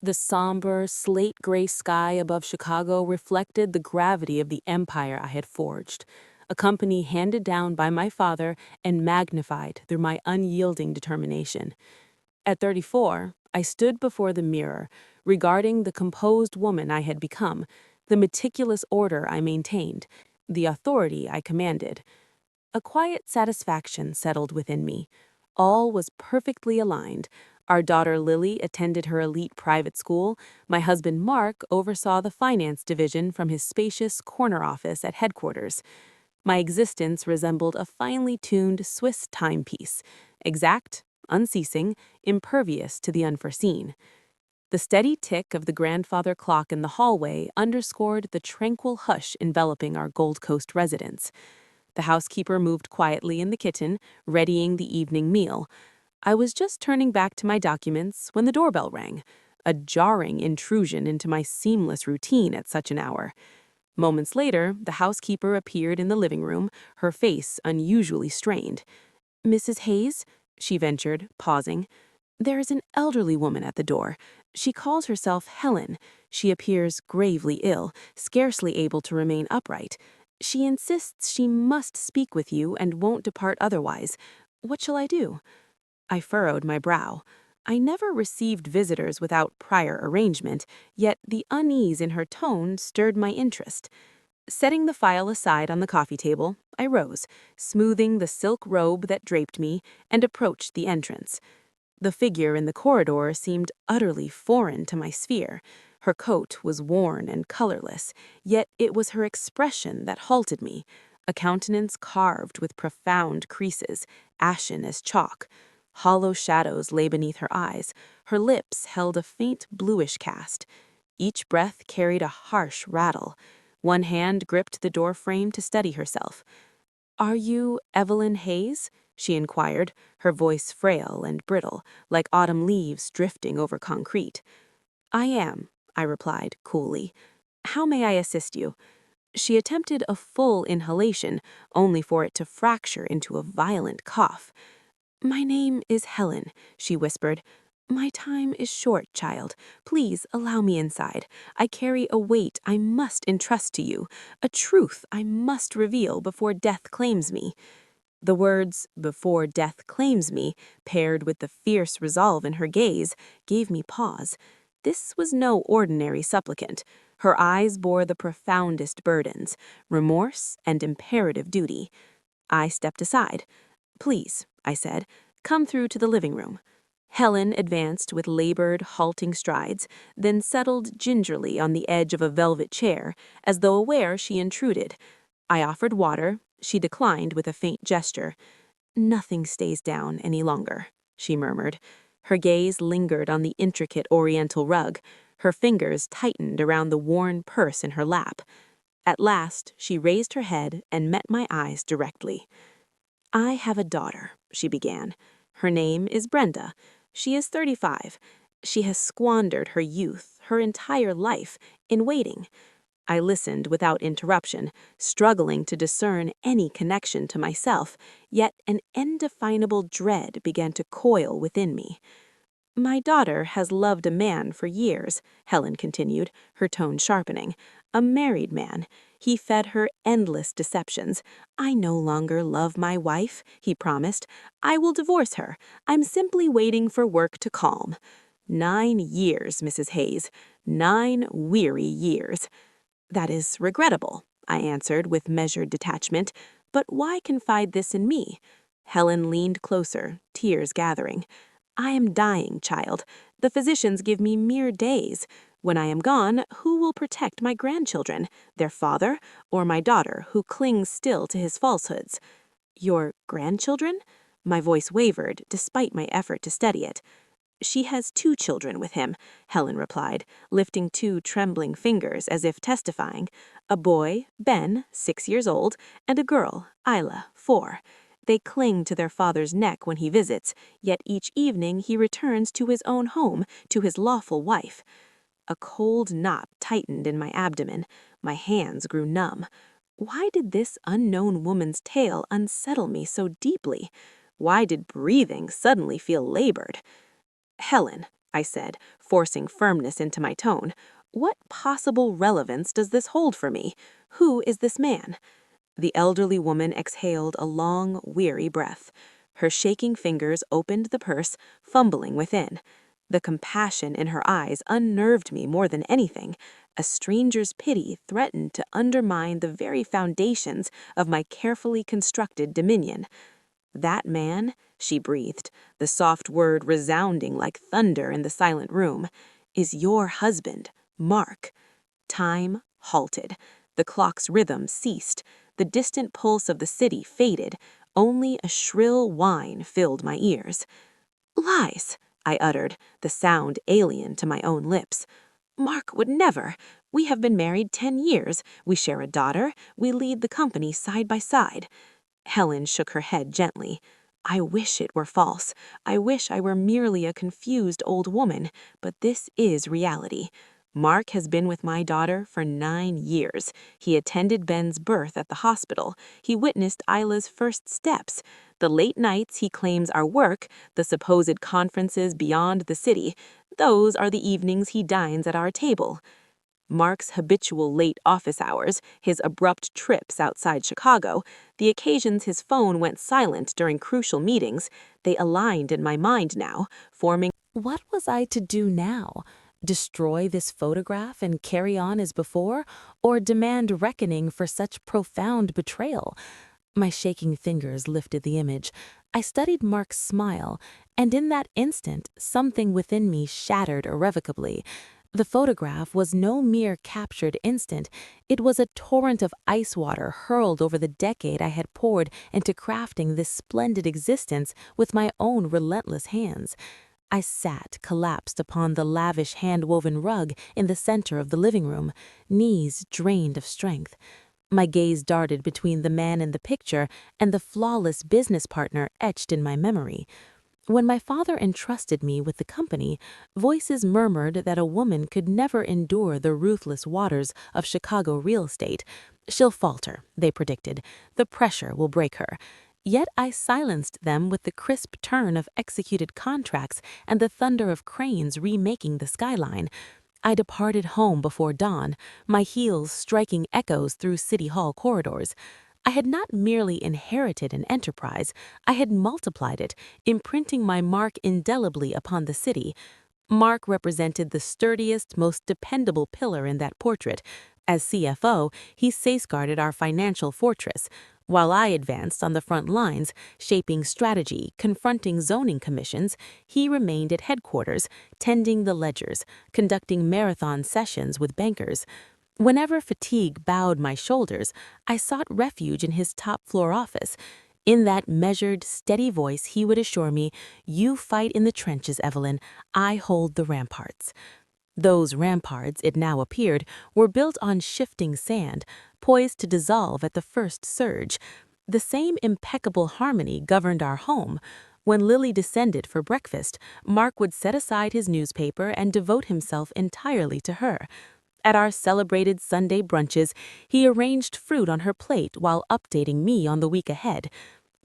The somber, slate-gray sky above Chicago reflected the gravity of the empire I had forged, a company handed down by my father and magnified through my unyielding determination. At 34, I stood before the mirror, regarding the composed woman I had become, the meticulous order I maintained, the authority I commanded. A quiet satisfaction settled within me. All was perfectly aligned. Our daughter Lily attended her elite private school. My husband Mark oversaw the finance division from his spacious corner office at headquarters. My existence resembled a finely tuned Swiss timepiece, exact, unceasing, impervious to the unforeseen. The steady tick of the grandfather clock in the hallway underscored the tranquil hush enveloping our Gold Coast residence. The housekeeper moved quietly in the kitchen, readying the evening meal. I was just turning back to my documents when the doorbell rang, a jarring intrusion into my seamless routine at such an hour. Moments later, the housekeeper appeared in the living room, her face unusually strained. "Mrs. Hayes?" she ventured, pausing. "There is an elderly woman at the door. She calls herself Helen. She appears gravely ill, scarcely able to remain upright. She insists she must speak with you and won't depart otherwise. What shall I do?" I furrowed my brow. I never received visitors without prior arrangement, yet the unease in her tone stirred my interest. Setting the file aside on the coffee table, I rose, smoothing the silk robe that draped me, and approached the entrance. The figure in the corridor seemed utterly foreign to my sphere. Her coat was worn and colorless, yet it was her expression that halted me, a countenance carved with profound creases, ashen as chalk. Hollow shadows lay beneath her eyes. Her lips held a faint bluish cast. Each breath carried a harsh rattle. One hand gripped the door frame to steady herself. "Are you Evelyn Hayes?" she inquired, her voice frail and brittle, like autumn leaves drifting over concrete. "I am," I replied coolly. "How may I assist you?" She attempted a full inhalation, only for it to fracture into a violent cough. "My name is Helen," she whispered. "My time is short, child. Please allow me inside. I carry a weight I must entrust to you, a truth I must reveal before death claims me." The words, "before death claims me," paired with the fierce resolve in her gaze, gave me pause. This was no ordinary supplicant. Her eyes bore the profoundest burdens, remorse and imperative duty. I stepped aside. "Please," I said, "come through to the living room." Helen advanced with labored, halting strides, then settled gingerly on the edge of a velvet chair, as though aware she intruded. I offered water. She declined with a faint gesture. "Nothing stays down any longer," she murmured. Her gaze lingered on the intricate oriental rug. Her fingers tightened around the worn purse in her lap. At last, she raised her head and met my eyes directly. "I have a daughter," she began. "Her name is Brenda. She is 35. She has squandered her youth, her entire life, in waiting." I listened without interruption, struggling to discern any connection to myself, yet an indefinable dread began to coil within me. "My daughter has loved a man for years," Helen continued, her tone sharpening. "A married man. He fed her endless deceptions. 'I no longer love my wife,' he promised. 'I will divorce her. I'm simply waiting for work to calm.' 9 years, Mrs. Hayes. 9 weary years." "That is regrettable," I answered with measured detachment. "But why confide this in me?" Helen leaned closer, tears gathering. "I am dying, child. The physicians give me mere days. When I am gone, who will protect my grandchildren? Their father, or my daughter, who clings still to his falsehoods?" "Your grandchildren?" My voice wavered, despite my effort to steady it. "She has 2 children with him," Helen replied, lifting 2 trembling fingers as if testifying. "A boy, Ben, 6 years old, and a girl, Isla, 4. They cling to their father's neck when he visits, yet each evening he returns to his own home, to his lawful wife." A cold knot tightened in my abdomen. My hands grew numb. Why did this unknown woman's tale unsettle me so deeply? Why did breathing suddenly feel labored? "Helen," I said, forcing firmness into my tone. "What possible relevance does this hold for me? Who is this man?" The elderly woman exhaled a long, weary breath. Her shaking fingers opened the purse, fumbling within. The compassion in her eyes unnerved me more than anything. A stranger's pity threatened to undermine the very foundations of my carefully constructed dominion. "That man," she breathed, the soft word resounding like thunder in the silent room, "is your husband, Mark." Time halted. The clock's rhythm ceased. The distant pulse of the city faded. Only a shrill whine filled my ears. "Lies," I uttered, the sound alien to my own lips. "Mark would never. We have been married 10 years. We share a daughter. We lead the company side by side." Helen shook her head gently. "I wish it were false. I wish I were merely a confused old woman, but this is reality. Mark has been with my daughter for 9 years. He attended Ben's birth at the hospital. He witnessed Isla's first steps. The late nights he claims are work, the supposed conferences beyond the city, those are the evenings he dines at our table." Mark's habitual late office hours, his abrupt trips outside Chicago, the occasions his phone went silent during crucial meetings, they aligned in my mind now, forming— What was I to do now? Destroy this photograph and carry on as before, or demand reckoning for such profound betrayal? My shaking fingers lifted the image. I studied Mark's smile, and in that instant, something within me shattered irrevocably. The photograph was no mere captured instant. It was a torrent of ice water hurled over the decade I had poured into crafting this splendid existence with my own relentless hands. I sat collapsed upon the lavish hand-woven rug in the center of the living room, knees drained of strength. My gaze darted between the man in the picture and the flawless business partner etched in my memory. When my father entrusted me with the company, voices murmured that a woman could never endure the ruthless waters of Chicago real estate. "She'll falter," they predicted. "The pressure will break her." Yet I silenced them with the crisp turn of executed contracts and the thunder of cranes remaking the skyline. I departed home before dawn, my heels striking echoes through City Hall corridors. I had not merely inherited an enterprise, I had multiplied it, imprinting my mark indelibly upon the city. Mark represented the sturdiest, most dependable pillar in that portrait. As CFO, he safeguarded our financial fortress, while I advanced on the front lines, shaping strategy, confronting zoning commissions. He remained at headquarters, tending the ledgers, conducting marathon sessions with bankers. Whenever fatigue bowed my shoulders, I sought refuge in his top-floor office. In that measured, steady voice, he would assure me, "You fight in the trenches, Evelyn. I hold the ramparts." Those ramparts, it now appeared, were built on shifting sand, poised to dissolve at the first surge. The same impeccable harmony governed our home. When Lily descended for breakfast, Mark would set aside his newspaper and devote himself entirely to her. At our celebrated Sunday brunches, he arranged fruit on her plate while updating me on the week ahead.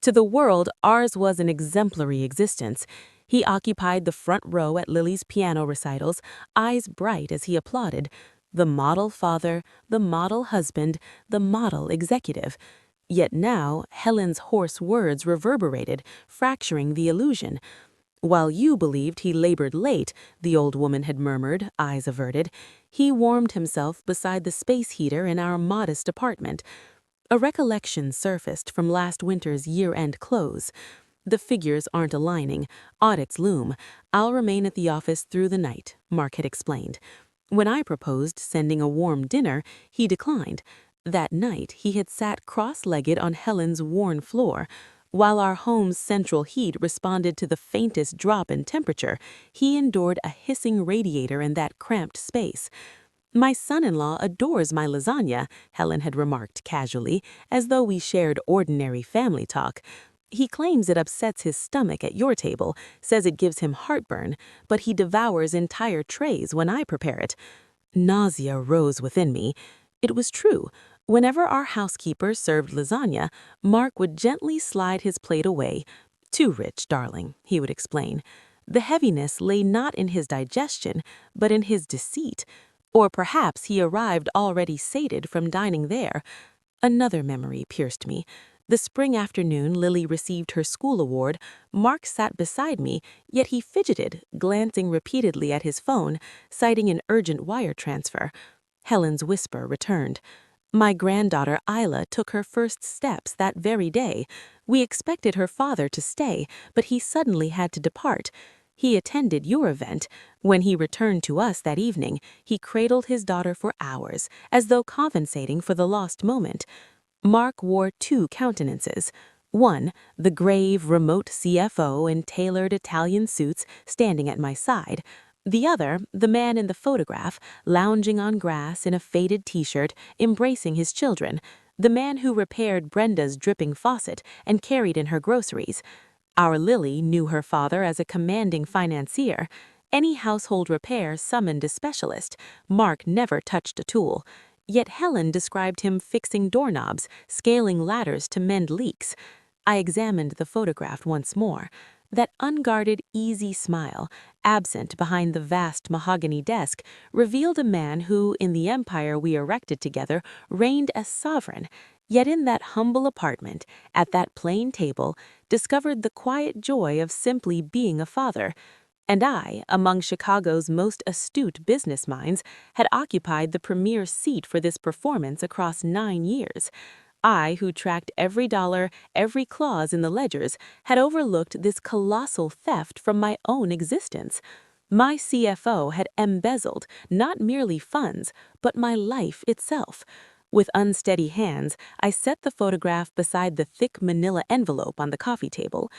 To the world, ours was an exemplary existence. He occupied the front row at Lily's piano recitals, eyes bright as he applauded. The model father, the model husband, the model executive. Yet now, Helen's hoarse words reverberated, fracturing the illusion. "While you believed he labored late," the old woman had murmured, eyes averted, "he warmed himself beside the space heater in our modest apartment." A recollection surfaced from last winter's year-end close. "The figures aren't aligning. Audits loom. I'll remain at the office through the night," Mark had explained. When I proposed sending a warm dinner, he declined. That night, he had sat cross-legged on Helen's worn floor. While our home's central heat responded to the faintest drop in temperature, he endured a hissing radiator in that cramped space. "My son-in-law adores my lasagna," Helen had remarked casually, as though we shared ordinary family talk. "He claims it upsets his stomach at your table, says it gives him heartburn, but he devours entire trays when I prepare it." Nausea rose within me. It was true. Whenever our housekeeper served lasagna, Mark would gently slide his plate away. "Too rich, darling," he would explain. The heaviness lay not in his digestion, but in his deceit. Or perhaps he arrived already sated from dining there. Another memory pierced me. The spring afternoon Lily received her school award, Mark sat beside me, yet he fidgeted, glancing repeatedly at his phone, citing an urgent wire transfer. Helen's whisper returned. My granddaughter Isla took her first steps that very day. We expected her father to stay, but he suddenly had to depart. He attended your event. When he returned to us that evening, he cradled his daughter for hours, as though compensating for the lost moment. Mark wore two countenances. One, the grave, remote CFO in tailored Italian suits standing at my side. The other, the man in the photograph, lounging on grass in a faded t-shirt, embracing his children. The man who repaired Brenda's dripping faucet and carried in her groceries. Our Lily knew her father as a commanding financier. Any household repair summoned a specialist. Mark never touched a tool. Yet Helen described him fixing doorknobs, scaling ladders to mend leaks. I examined the photograph once more. That unguarded, easy smile, absent behind the vast mahogany desk, revealed a man who, in the empire we erected together, reigned as sovereign. Yet in that humble apartment, at that plain table, discovered the quiet joy of simply being a father. And I, among Chicago's most astute business minds, had occupied the premier seat for this performance across 9 years. I, who tracked every dollar, every clause in the ledgers, had overlooked this colossal theft from my own existence. My CFO had embezzled not merely funds, but my life itself. With unsteady hands, I set the photograph beside the thick manila envelope on the coffee table.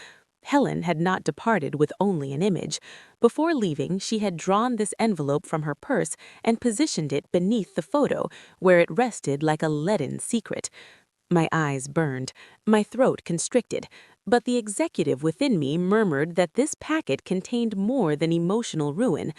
Helen had not departed with only an image. Before leaving, she had drawn this envelope from her purse and positioned it beneath the photo, where it rested like a leaden secret. My eyes burned, my throat constricted, but the executive within me murmured that this packet contained more than emotional ruin.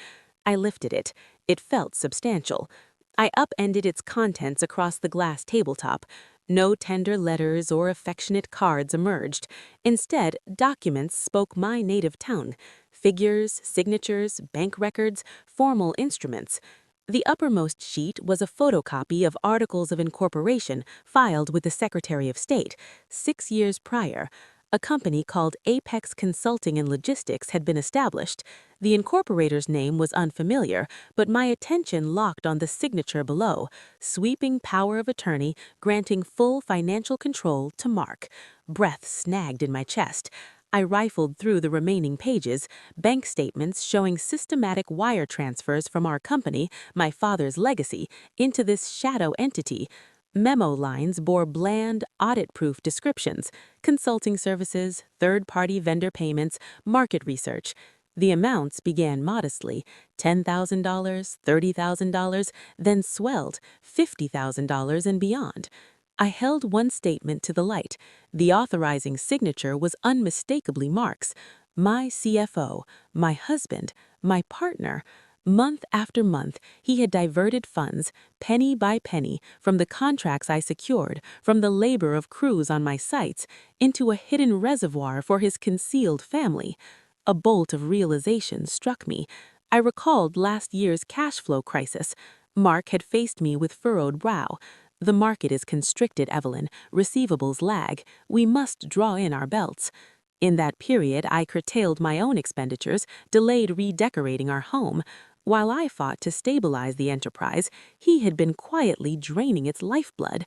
I lifted it. It felt substantial. I upended its contents across the glass tabletop. No tender letters or affectionate cards emerged. Instead, documents spoke my native tongue. Figures, signatures, bank records, formal instruments. The uppermost sheet was a photocopy of articles of incorporation filed with the Secretary of State 6 years prior. A company called Apex Consulting and Logistics had been established. The incorporator's name was unfamiliar, but my attention locked on the signature below, sweeping power of attorney granting full financial control to Mark. Breath snagged in my chest. I rifled through the remaining pages, bank statements showing systematic wire transfers from our company, my father's legacy, into this shadow entity. Memo lines bore bland, audit-proof descriptions, consulting services, third-party vendor payments, market research. The amounts began modestly, $10,000, $30,000, then swelled, $50,000 and beyond. I held one statement to the light. The authorizing signature was unmistakably Mark's. My CFO, my husband, my partner. Month after month, he had diverted funds, penny by penny, from the contracts I secured, from the labor of crews on my sites, into a hidden reservoir for his concealed family. A bolt of realization struck me. I recalled last year's cash flow crisis. Mark had faced me with furrowed brow. The market is constricted, Evelyn. Receivables lag. We must draw in our belts. In that period, I curtailed my own expenditures, delayed redecorating our home. While I fought to stabilize the enterprise, he had been quietly draining its lifeblood.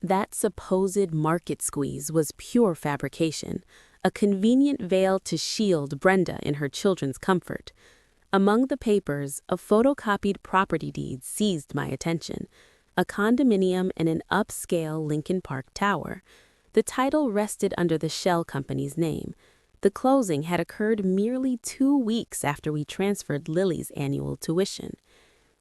That supposed market squeeze was pure fabrication, a convenient veil to shield Brenda in her children's comfort. Among the papers, a photocopied property deed seized my attention, a condominium in an upscale Lincoln Park tower. The title rested under the shell company's name. The closing had occurred merely 2 weeks after we transferred Lily's annual tuition.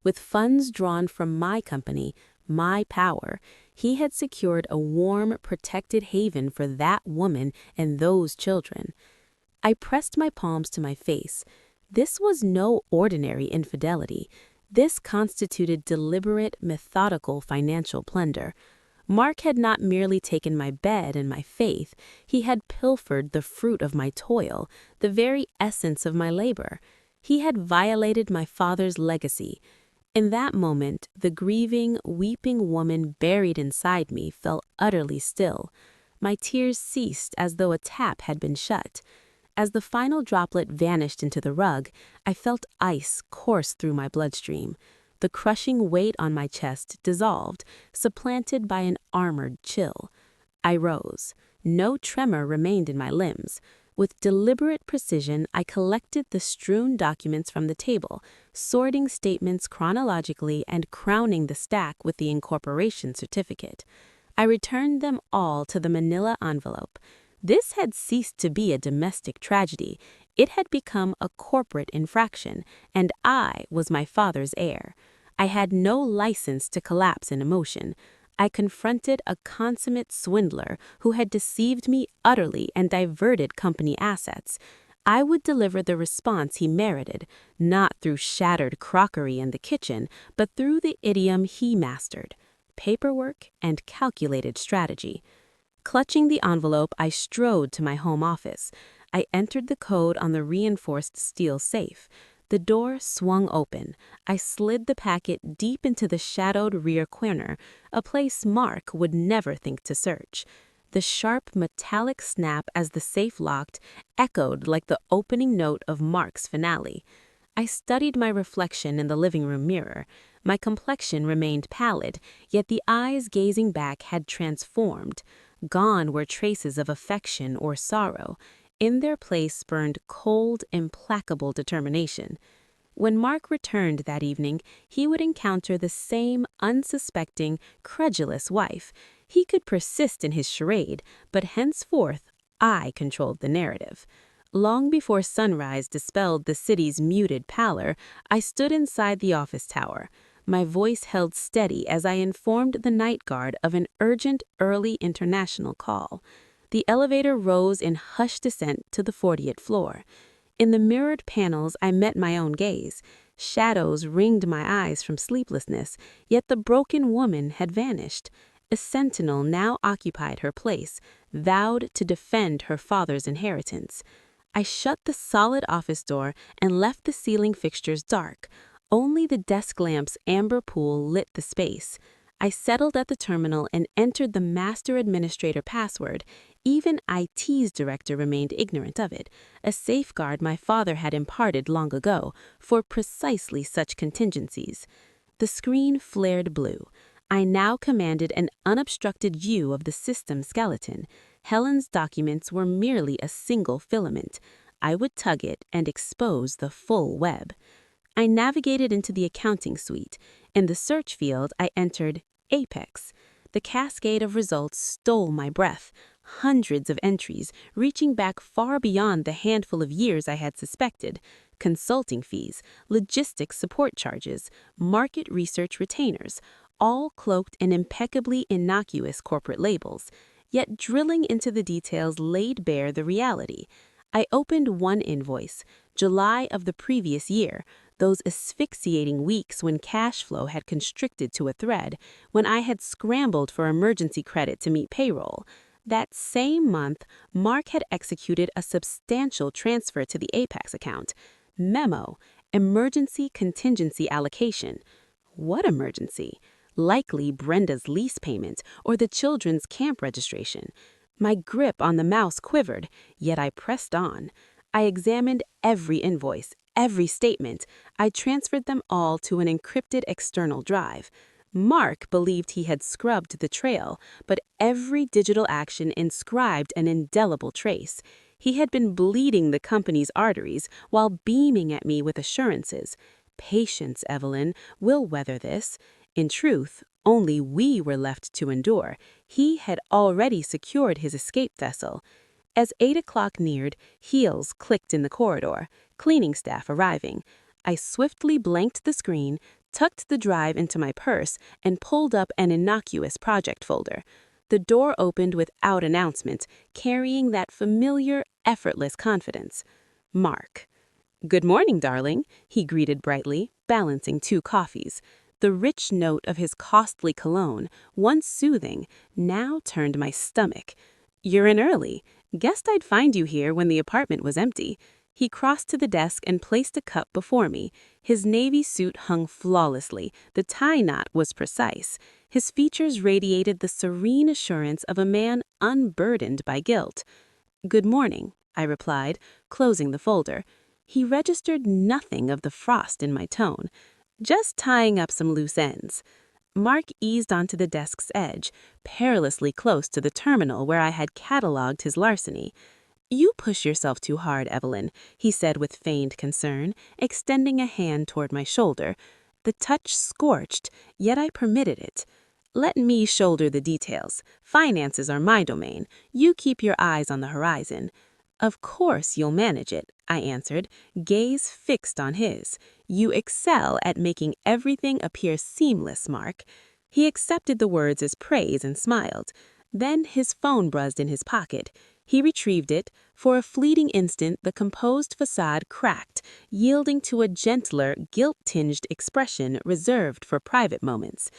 With funds drawn from my company, my power. He had secured a warm, protected haven for that woman and those children. I pressed my palms to my face. This was no ordinary infidelity. This constituted deliberate, methodical financial plunder. Mark had not merely taken my bed and my faith, he had pilfered the fruit of my toil, the very essence of my labor. He had violated my father's legacy. In that moment, the grieving, weeping woman buried inside me fell utterly still. My tears ceased as though a tap had been shut. As the final droplet vanished into the rug, I felt ice course through my bloodstream. The crushing weight on my chest dissolved, supplanted by an armored chill. I rose. No tremor remained in my limbs. With deliberate precision, I collected the strewn documents from the table, sorting statements chronologically and crowning the stack with the incorporation certificate. I returned them all to the manila envelope. This had ceased to be a domestic tragedy. It had become a corporate infraction, and I was my father's heir. I had no license to collapse in emotion. I confronted a consummate swindler who had deceived me utterly and diverted company assets. I would deliver the response he merited, not through shattered crockery in the kitchen, but through the idiom he mastered: paperwork and calculated strategy. Clutching the envelope, I strode to my home office. I entered the code on the reinforced steel safe. The door swung open. I slid the packet deep into the shadowed rear corner, a place Mark would never think to search. The sharp metallic snap as the safe locked echoed like the opening note of Mark's finale. I studied my reflection in the living room mirror. My complexion remained pallid, yet the eyes gazing back had transformed. Gone were traces of affection or sorrow. In their place burned cold, implacable determination. When Mark returned that evening, he would encounter the same unsuspecting, credulous wife. He could persist in his charade, but henceforth I controlled the narrative. Long before sunrise dispelled the city's muted pallor, I stood inside the office tower. My voice held steady as I informed the night guard of an urgent early international call. The elevator rose in hushed descent to the 40th floor. In the mirrored panels, I met my own gaze. Shadows ringed my eyes from sleeplessness, yet the broken woman had vanished. A sentinel now occupied her place, vowed to defend her father's inheritance. I shut the solid office door and left the ceiling fixtures dark. Only the desk lamp's amber pool lit the space. I settled at the terminal and entered the master administrator password. Even IT's director remained ignorant of it, a safeguard my father had imparted long ago for precisely such contingencies. The screen flared blue. I now commanded an unobstructed view of the system skeleton. Helen's documents were merely a single filament. I would tug it and expose the full web. I navigated into the accounting suite. In the search field, I entered Apex. The cascade of results stole my breath. Hundreds of entries, reaching back far beyond the handful of years I had suspected. Consulting fees, logistics support charges, market research retainers, all cloaked in impeccably innocuous corporate labels. Yet drilling into the details laid bare the reality. I opened one invoice, July of the previous year, those asphyxiating weeks when cash flow had constricted to a thread, when I had scrambled for emergency credit to meet payroll. That same month, Mark had executed a substantial transfer to the Apex account. Memo: emergency contingency allocation. What emergency? Likely Brenda's lease payment or the children's camp registration. My grip on the mouse quivered, yet I pressed on. I examined every invoice, every statement. I transferred them all to an encrypted external drive. Mark believed he had scrubbed the trail, but every digital action inscribed an indelible trace. He had been bleeding the company's arteries while beaming at me with assurances. Patience, Evelyn, we'll weather this. In truth, only we were left to endure. He had already secured his escape vessel. As 8 o'clock neared, heels clicked in the corridor, cleaning staff arriving. I swiftly blanked the screen, tucked the drive into my purse, and pulled up an innocuous project folder. The door opened without announcement, carrying that familiar, effortless confidence. Mark. "Good morning, darling," he greeted brightly, balancing 2 coffees. The rich note of his costly cologne, once soothing, now turned my stomach. "You're in early. Guessed I'd find you here when the apartment was empty." He crossed to the desk and placed a cup before me. His navy suit hung flawlessly. The tie knot was precise. His features radiated the serene assurance of a man unburdened by guilt. "Good morning," I replied, closing the folder. He registered nothing of the frost in my tone. "Just tying up some loose ends." Mark eased onto the desk's edge, perilously close to the terminal where I had cataloged his larceny. "You push yourself too hard, Evelyn," he said with feigned concern, extending a hand toward my shoulder. The touch scorched, yet I permitted it. "Let me shoulder the details. Finances are my domain. You keep your eyes on the horizon." "Of course you'll manage it," I answered, gaze fixed on his. "You excel at making everything appear seamless, Mark." He accepted the words as praise and smiled. Then his phone buzzed in his pocket. He retrieved it. For a fleeting instant, the composed facade cracked, yielding to a gentler, guilt-tinged expression reserved for private moments.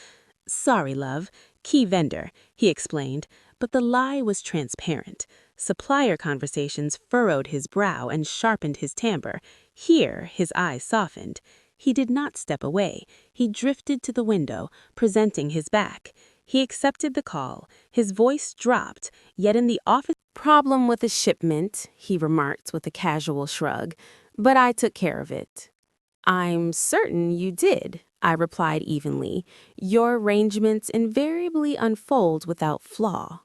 "Sorry, love. Key vendor," he explained, but the lie was transparent. Supplier conversations furrowed his brow and sharpened his timbre. Here, his eyes softened. He did not step away. He drifted to the window, presenting his back. He accepted the call. His voice dropped, yet in the office— "Problem with a shipment," he remarked with a casual shrug, "but I took care of it." "I'm certain you did," I replied evenly. "Your arrangements invariably unfold without flaw."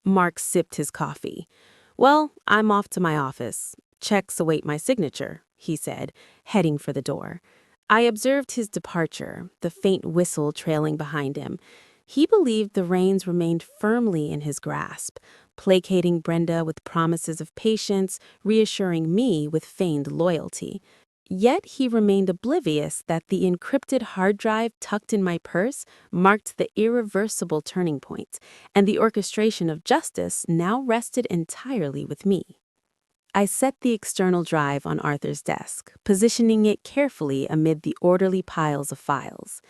Mark sipped his coffee. "Well, I'm off to my office. Checks await my signature," he said, heading for the door. I observed his departure, the faint whistle trailing behind him. He believed the reins remained firmly in his grasp, placating Brenda with promises of patience, reassuring me with feigned loyalty. Yet he remained oblivious that the encrypted hard drive tucked in my purse marked the irreversible turning point, and the orchestration of justice now rested entirely with me. I set the external drive on Arthur's desk, positioning it carefully amid the orderly piles of files.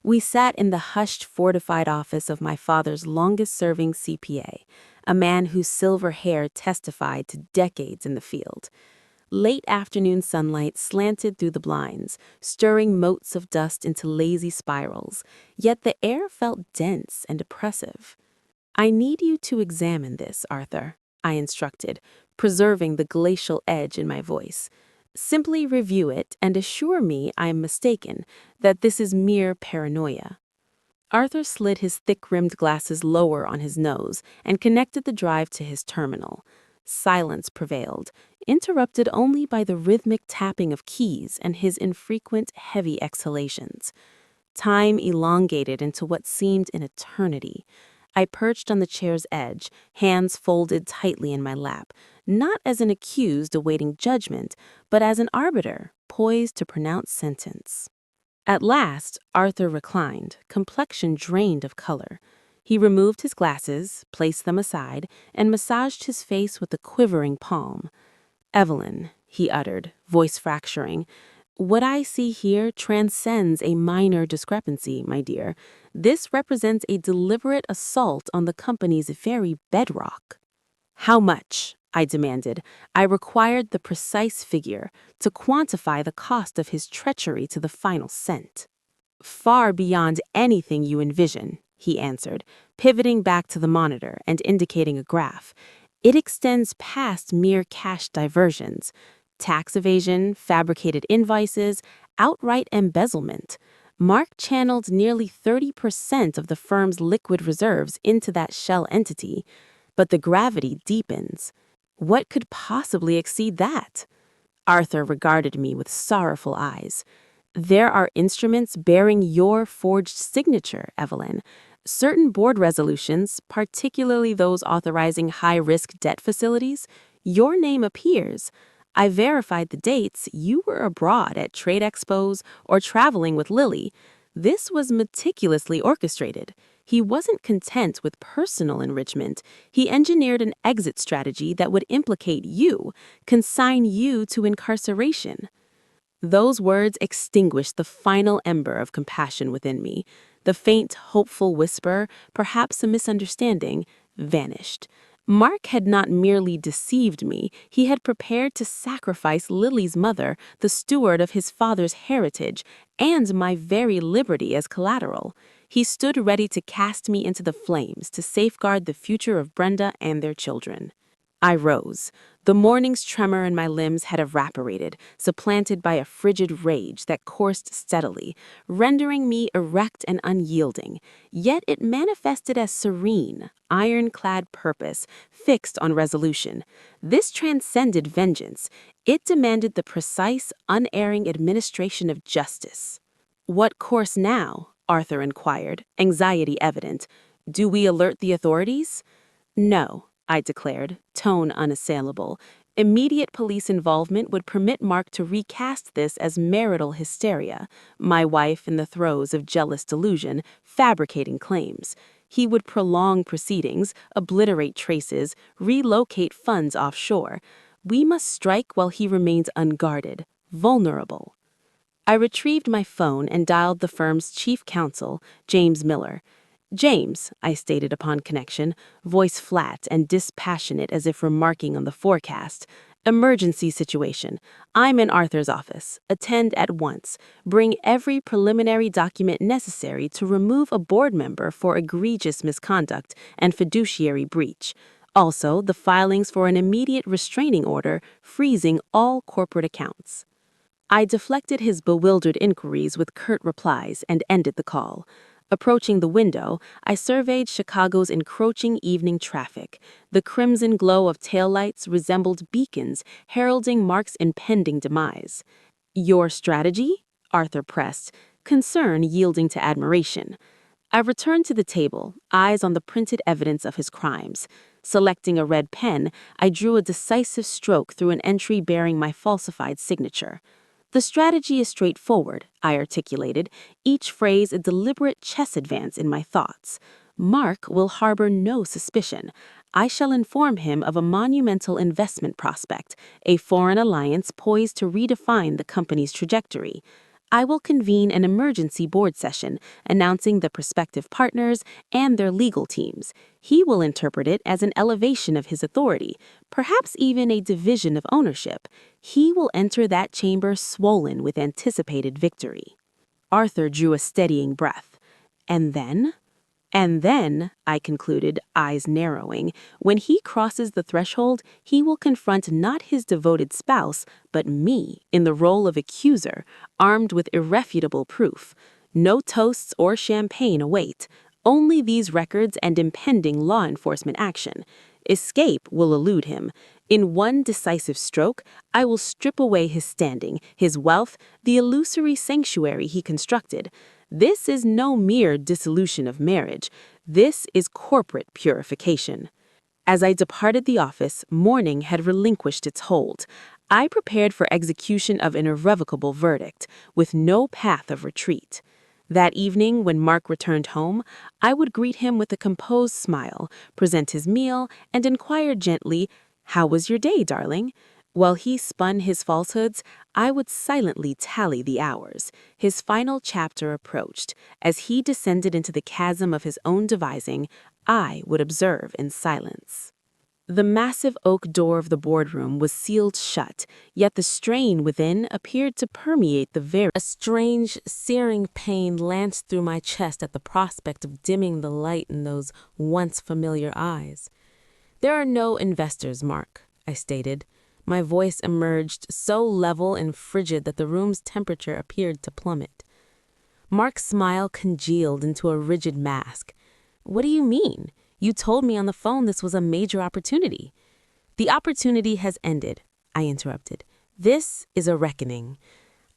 We sat in the hushed, fortified office of my father's longest-serving CPA, a man whose silver hair testified to decades in the field. Late afternoon sunlight slanted through the blinds, stirring motes of dust into lazy spirals, yet the air felt dense and oppressive. "I need you to examine this, Arthur," I instructed, preserving the glacial edge in my voice. "Simply review it and assure me I am mistaken, that this is mere paranoia." Arthur slid his thick-rimmed glasses lower on his nose and connected the drive to his terminal. Silence prevailed, interrupted only by the rhythmic tapping of keys and his infrequent, heavy exhalations. Time elongated into what seemed an eternity. I perched on the chair's edge, hands folded tightly in my lap, not as an accused awaiting judgment, but as an arbiter poised to pronounce sentence. At last, Arthur reclined, complexion drained of color. He removed his glasses, placed them aside, and massaged his face with a quivering palm. "Evelyn," he uttered, voice fracturing, "what I see here transcends a minor discrepancy, my dear. This represents a deliberate assault on the company's very bedrock." "How much?" I demanded. I required the precise figure to quantify the cost of his treachery to the final cent. "Far beyond anything you envision," he answered, pivoting back to the monitor and indicating a graph. "It extends past mere cash diversions. Tax evasion, fabricated invoices, outright embezzlement. Mark channeled nearly 30% of the firm's liquid reserves into that shell entity. But the gravity deepens. What could possibly exceed that?" Arthur regarded me with sorrowful eyes. "There are instruments bearing your forged signature, Evelyn. Certain board resolutions, particularly those authorizing high-risk debt facilities, your name appears. I verified the dates. You were abroad at trade expos or traveling with Lily. This was meticulously orchestrated. He wasn't content with personal enrichment. He engineered an exit strategy that would implicate you, consign you to incarceration. Those words extinguished the final ember of compassion within me. The faint, hopeful whisper, perhaps a misunderstanding, vanished. Mark had not merely deceived me, he had prepared to sacrifice Lily's mother, the steward of his father's heritage, and my very liberty as collateral. He stood ready to cast me into the flames to safeguard the future of Brenda and their children. I rose. The morning's tremor in my limbs had evaporated, supplanted by a frigid rage that coursed steadily, rendering me erect and unyielding. Yet it manifested as serene, ironclad purpose, fixed on resolution. This transcended vengeance. It demanded the precise, unerring administration of justice. "What course now?" Arthur inquired, anxiety evident. "Do we alert the authorities?" "No," I declared, tone unassailable. "Immediate police involvement would permit Mark to recast this as marital hysteria, my wife in the throes of jealous delusion, fabricating claims. He would prolong proceedings, obliterate traces, relocate funds offshore. We must strike while he remains unguarded, vulnerable." I retrieved my phone and dialed the firm's chief counsel, James Miller. "James," I stated upon connection, voice flat and dispassionate as if remarking on the forecast. "Emergency situation. I'm in Arthur's office. Attend at once. Bring every preliminary document necessary to remove a board member for egregious misconduct and fiduciary breach. Also, the filings for an immediate restraining order freezing all corporate accounts." I deflected his bewildered inquiries with curt replies and ended the call. Approaching the window, I surveyed Chicago's encroaching evening traffic. The crimson glow of taillights resembled beacons heralding Mark's impending demise. "Your strategy?" Arthur pressed, concern yielding to admiration. I returned to the table, eyes on the printed evidence of his crimes. Selecting a red pen, I drew a decisive stroke through an entry bearing my falsified signature. "The strategy is straightforward," I articulated, each phrase a deliberate chess advance in my thoughts. "Mark will harbor no suspicion. I shall inform him of a monumental investment prospect, a foreign alliance poised to redefine the company's trajectory. I will convene an emergency board session announcing the prospective partners and their legal teams. He will interpret it as an elevation of his authority, perhaps even a division of ownership. He will enter that chamber swollen with anticipated victory." Arthur drew a steadying breath. "And then?" "And then," I concluded, eyes narrowing, "when he crosses the threshold, he will confront not his devoted spouse, but me, in the role of accuser, armed with irrefutable proof. No toasts or champagne await, only these records and impending law enforcement action. Escape will elude him. In one decisive stroke, I will strip away his standing, his wealth, the illusory sanctuary he constructed. This is no mere dissolution of marriage. This is corporate purification." As I departed the office, morning had relinquished its hold. I prepared for execution of an irrevocable verdict, with no path of retreat. That evening, when Mark returned home, I would greet him with a composed smile, present his meal, and inquire gently, "How was your day, darling?" While he spun his falsehoods, I would silently tally the hours. His final chapter approached. As he descended into the chasm of his own devising, I would observe in silence. The massive oak door of the boardroom was sealed shut, yet the strain within appeared to permeate the very. A strange, searing pain lanced through my chest at the prospect of dimming the light in those once familiar eyes. "There are no investors, Mark," I stated. My voice emerged so level and frigid that the room's temperature appeared to plummet. Mark's smile congealed into a rigid mask. "What do you mean? You told me on the phone this was a major opportunity." "The opportunity has ended," I interrupted. "This is a reckoning."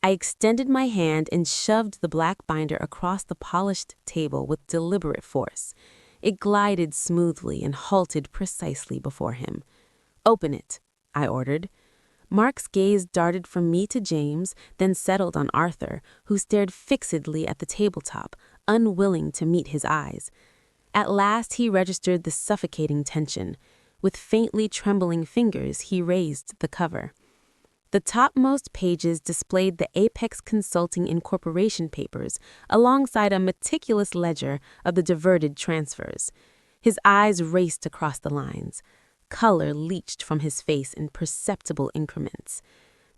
I extended my hand and shoved the black binder across the polished table with deliberate force. It glided smoothly and halted precisely before him. "Open it," I ordered. Mark's gaze darted from me to James, then settled on Arthur, who stared fixedly at the tabletop, unwilling to meet his eyes. At last he registered the suffocating tension. With faintly trembling fingers, he raised the cover. The topmost pages displayed the Apex Consulting Incorporation papers alongside a meticulous ledger of the diverted transfers. His eyes raced across the lines. Color leached from his face in perceptible increments.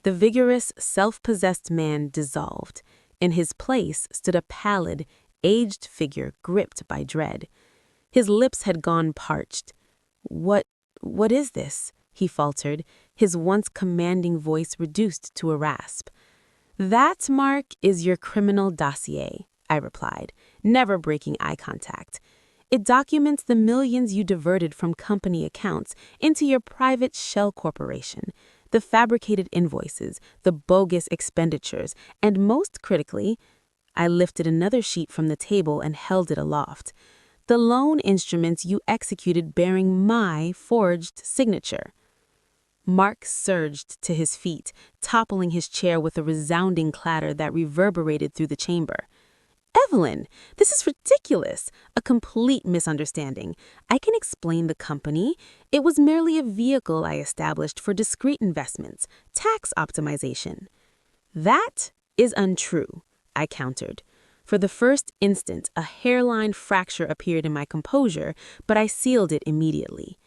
The vigorous, self-possessed man dissolved. In his place stood a pallid, aged figure gripped by dread. His lips had gone parched. What is this?" he faltered, his once commanding voice reduced to a rasp. "That, Mark, is your criminal dossier," I replied, never breaking eye contact. "It documents the millions you diverted from company accounts into your private shell corporation, the fabricated invoices, the bogus expenditures, and most critically," I lifted another sheet from the table and held it aloft, "the loan instruments you executed bearing my forged signature." Mark surged to his feet, toppling his chair with a resounding clatter that reverberated through the chamber. "Evelyn, this is ridiculous, a complete misunderstanding. I can explain the company. It was merely a vehicle I established for discrete investments, tax optimization." "That is untrue," I countered. For the first instant, a hairline fracture appeared in my composure, but I sealed it immediately.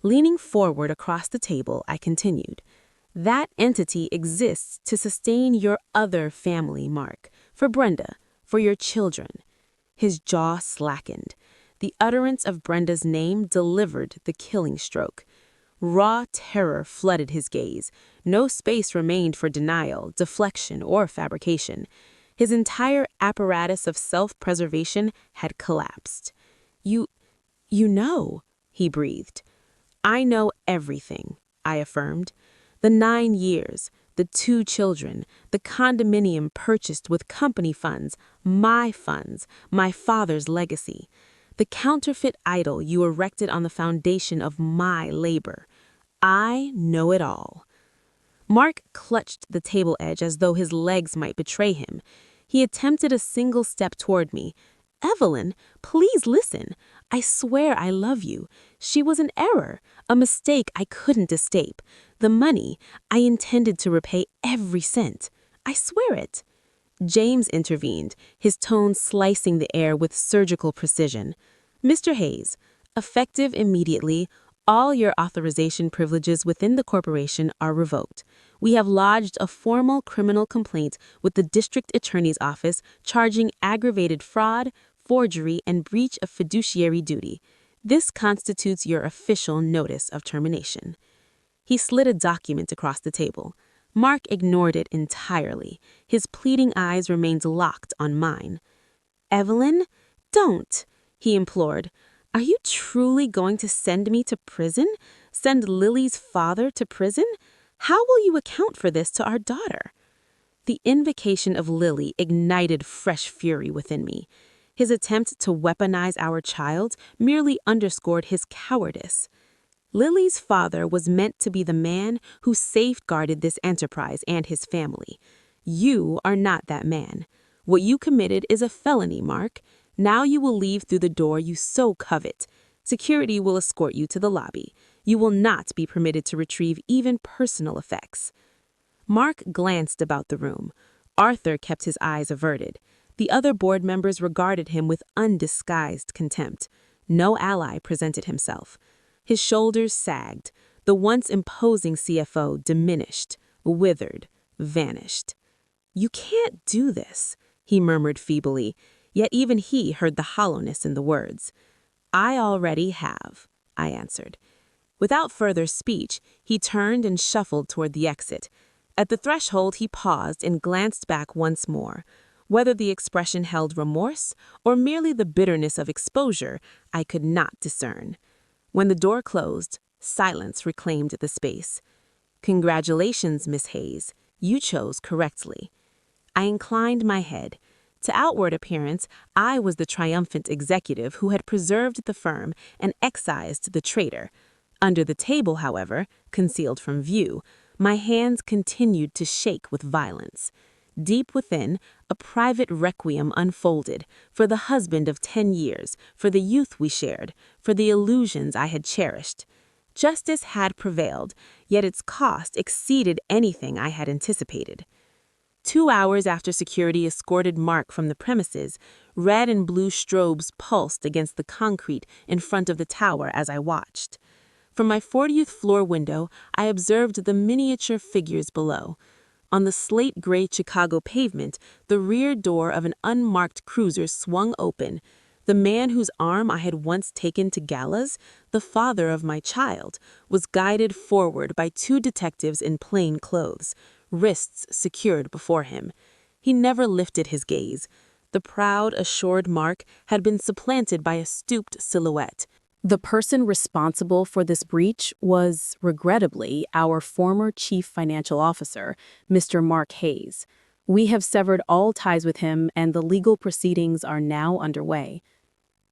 Leaning forward across the table, I continued. "That entity exists to sustain your other family, Mark, for Brenda, for your children." His jaw slackened. The utterance of Brenda's name delivered the killing stroke. Raw terror flooded his gaze. No space remained for denial, deflection, or fabrication. His entire apparatus of self-preservation had collapsed. You know," he breathed. "I know everything," I affirmed. "The 9 years, the 2 children, the condominium purchased with company funds, my father's legacy. The counterfeit idol you erected on the foundation of my labor. I know it all." Mark clutched the table edge as though his legs might betray him. He attempted a single step toward me. "Evelyn, please listen. I swear I love you. She was an error, a mistake I couldn't escape. The money, I intended to repay every cent. I swear it." James intervened, his tone slicing the air with surgical precision. "Mr. Hayes, effective immediately, all your authorization privileges within the corporation are revoked. We have lodged a formal criminal complaint with the district attorney's office charging aggravated fraud, forgery, and breach of fiduciary duty. This constitutes your official notice of termination." He slid a document across the table. Mark ignored it entirely. His pleading eyes remained locked on mine. "Evelyn, don't," he implored. "Are you truly going to send me to prison? Send Lily's father to prison? How will you account for this to our daughter?" The invocation of Lily ignited fresh fury within me. His attempt to weaponize our child merely underscored his cowardice. Lily's father was meant to be the man who safeguarded this enterprise and his family. You are not that man. What you committed is a felony, Mark. Now you will leave through the door you so covet. Security will escort you to the lobby. You will not be permitted to retrieve even personal effects." Mark glanced about the room. Arthur kept his eyes averted. The other board members regarded him with undisguised contempt. No ally presented himself. His shoulders sagged. The once imposing CFO diminished, withered, vanished. "You can't do this," he murmured feebly, yet even he heard the hollowness in the words. "I already have," I answered. Without further speech, he turned and shuffled toward the exit. At the threshold, he paused and glanced back once more. Whether the expression held remorse or merely the bitterness of exposure, I could not discern. When the door closed, silence reclaimed the space. "Congratulations, Miss Hayes. You chose correctly." I inclined my head. To outward appearance, I was the triumphant executive who had preserved the firm and excised the traitor. Under the table, however, concealed from view, My hands continued to shake with violence. Deep within, a private requiem unfolded for the husband of 10 years, for the youth we shared, for the illusions I had cherished. Justice had prevailed, yet its cost exceeded anything I had anticipated. 2 hours after security escorted Mark from the premises, red and blue strobes pulsed against the concrete in front of the tower as I watched. From my 40th floor window, I observed the miniature figures below. On the slate-gray Chicago pavement, the rear door of an unmarked cruiser swung open. The man whose arm I had once taken to galas, the father of my child, was guided forward by 2 detectives in plain clothes, wrists secured before him. He never lifted his gaze. The proud, assured Mark had been supplanted by a stooped silhouette. The person responsible for this breach was, regrettably, our former chief financial officer, Mr. Mark Hayes. We have severed all ties with him, and the legal proceedings are now underway.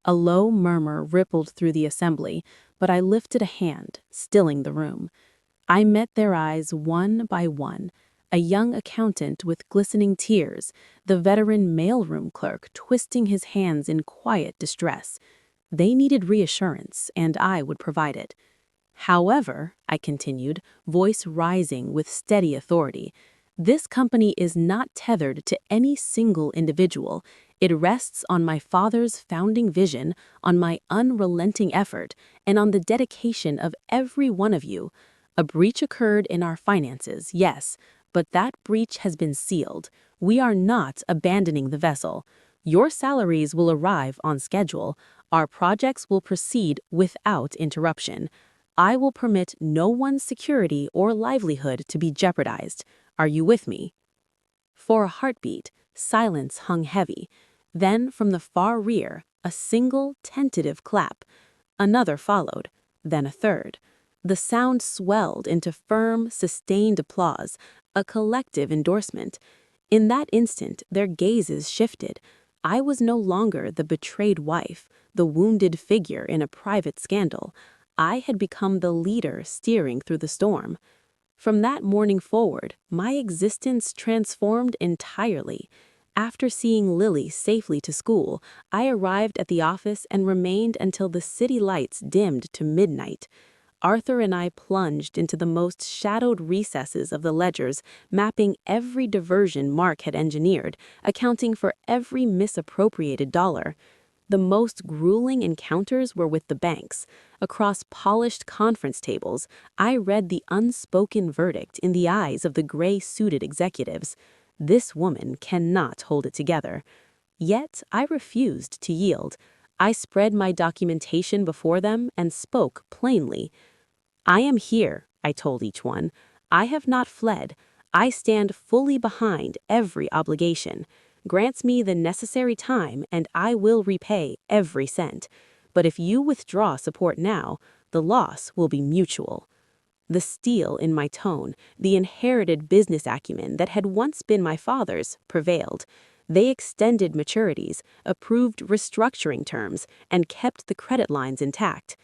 A low murmur rippled through the assembly, but I lifted a hand, stilling the room. I met their eyes one by one, a young accountant with glistening tears, the veteran mailroom clerk twisting his hands in quiet distress. They needed reassurance, and I would provide it. However, I continued, voice rising with steady authority, this company is not tethered to any single individual. It rests on my father's founding vision, on my unrelenting effort, and on the dedication of every one of you. A breach occurred in our finances, yes, but that breach has been sealed. We are not abandoning the vessel. Your salaries will arrive on schedule. Our projects will proceed without interruption. I will permit no one's security or livelihood to be jeopardized. Are you with me? For a heartbeat, silence hung heavy. Then, from the far rear, a single, tentative clap. Another followed, then a third. The sound swelled into firm, sustained applause, a collective endorsement. In that instant, their gazes shifted. I was no longer the betrayed wife, the wounded figure in a private scandal. I had become the leader steering through the storm. From that morning forward, my existence transformed entirely. After seeing Lily safely to school, I arrived at the office and remained until the city lights dimmed to midnight. Arthur and I plunged into the most shadowed recesses of the ledgers, mapping every diversion Mark had engineered, accounting for every misappropriated dollar. The most grueling encounters were with the banks. Across polished conference tables, I read the unspoken verdict in the eyes of the gray-suited executives. This woman cannot hold it together. Yet I refused to yield. I spread my documentation before them and spoke plainly. I am here, I told each one. I have not fled. I stand fully behind every obligation. Grants me the necessary time, and I will repay every cent. But if you withdraw support now, the loss will be mutual. The steel in my tone, the inherited business acumen that had once been my father's, prevailed. They extended maturities, approved restructuring terms, and kept the credit lines intact.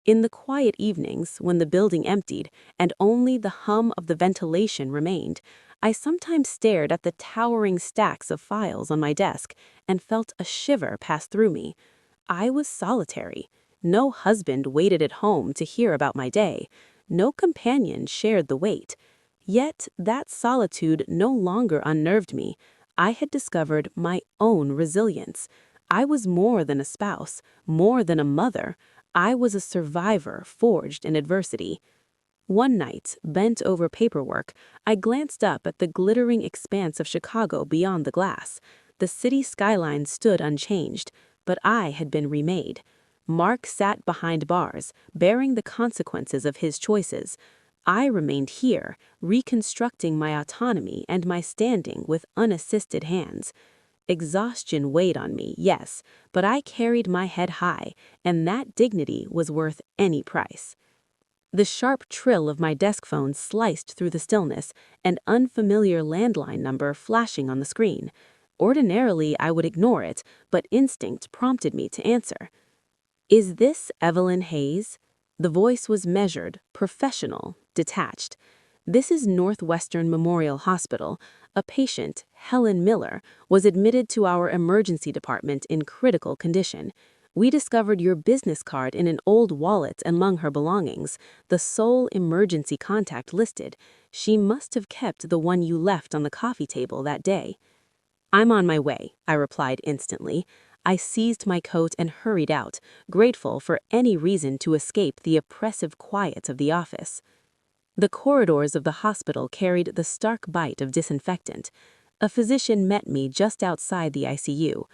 In the quiet evenings, when the building emptied and only the hum of the ventilation remained, I sometimes stared at the towering stacks of files on my desk and felt a shiver pass through me. I was solitary. No husband waited at home to hear about my day. No companion shared the weight. Yet that solitude no longer unnerved me. I had discovered my own resilience. I was more than a spouse, more than a mother. I was a survivor forged in adversity. One night, bent over paperwork, I glanced up at the glittering expanse of Chicago beyond the glass. The city skyline stood unchanged, but I had been remade. Mark sat behind bars, bearing the consequences of his choices. I remained here, reconstructing my autonomy and my standing with unassisted hands. Exhaustion weighed on me, yes, but I carried my head high, and that dignity was worth any price. The sharp trill of my desk phone sliced through the stillness, an unfamiliar landline number flashing on the screen. Ordinarily, I would ignore it, but instinct prompted me to answer. "Is this Evelyn Hayes?" The voice was measured, professional, detached. This is Northwestern Memorial Hospital. A patient, Helen Miller, was admitted to our emergency department in critical condition. We discovered your business card in an old wallet among her belongings, the sole emergency contact listed. She must have kept the one you left on the coffee table that day. I'm on my way, I replied instantly. I seized my coat and hurried out, grateful for any reason to escape the oppressive quiet of the office. The corridors of the hospital carried the stark bite of disinfectant. A physician met me just outside the ICU.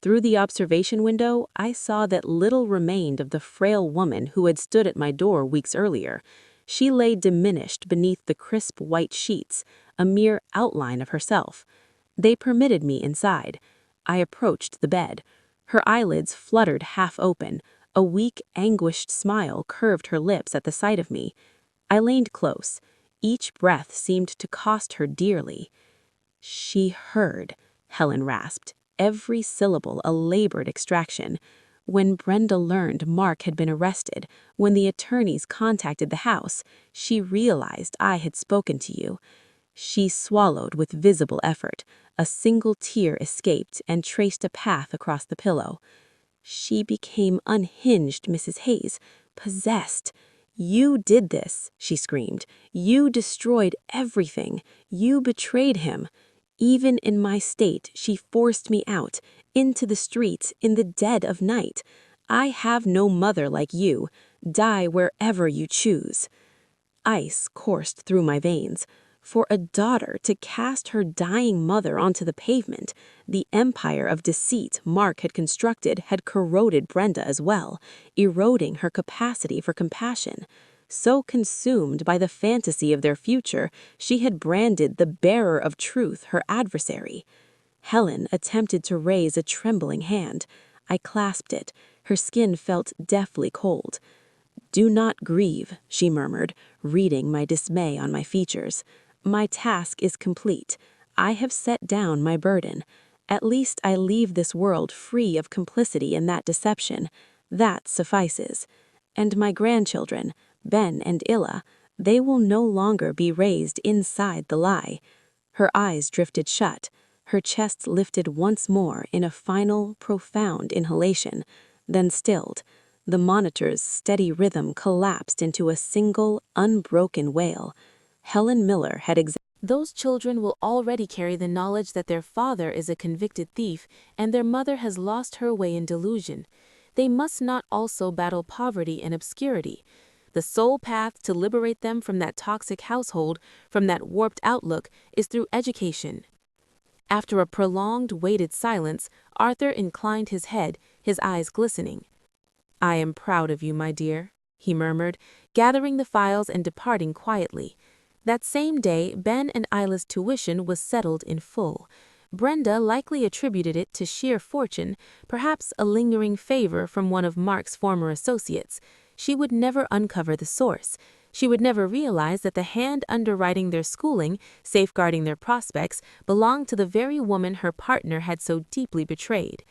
Through the observation window, I saw that little remained of the frail woman who had stood at my door weeks earlier. She lay diminished beneath the crisp white sheets, a mere outline of herself. They permitted me inside. I approached the bed. Her eyelids fluttered half open. A weak, anguished smile curved her lips at the sight of me. I leaned close. Each breath seemed to cost her dearly. She heard, Helen rasped, every syllable a labored extraction. When Brenda learned Mark had been arrested, when the attorneys contacted the house, she realized I had spoken to you. She swallowed with visible effort. A single tear escaped and traced a path across the pillow. She became unhinged, Mrs. Hayes, possessed. You did this, she screamed. You destroyed everything. You betrayed him. Even in my state, she forced me out, into the streets, in the dead of night. I have no mother like you. Die wherever you choose. Ice coursed through my veins. For a daughter to cast her dying mother onto the pavement, the empire of deceit Mark had constructed had corroded Brenda as well, eroding her capacity for compassion. So consumed by the fantasy of their future, she had branded the bearer of truth her adversary. Helen attempted to raise a trembling hand. I clasped it. Her skin felt deathly cold. "Do not grieve," she murmured, reading my dismay on my features. "My task is complete. I have set down my burden. At least I leave this world free of complicity in that deception. That suffices. And my grandchildren, Ben and Illa, they will no longer be raised inside the lie." Her eyes drifted shut. Her chest lifted once more in a final, profound inhalation, then stilled. The monitor's steady rhythm collapsed into a single, unbroken wail. Helen Miller had Those children will already carry the knowledge that their father is a convicted thief and their mother has lost her way in delusion. They must not also battle poverty and obscurity. The sole path to liberate them from that toxic household, from that warped outlook, is through education. After a prolonged, weighted silence, Arthur inclined his head, his eyes glistening. "I am proud of you, my dear," he murmured, gathering the files and departing quietly. That same day, Ben and Isla's tuition was settled in full. Brenda likely attributed it to sheer fortune, perhaps a lingering favor from one of Mark's former associates. She would never uncover the source. She would never realize that the hand underwriting their schooling, safeguarding their prospects, belonged to the very woman her partner had so deeply betrayed.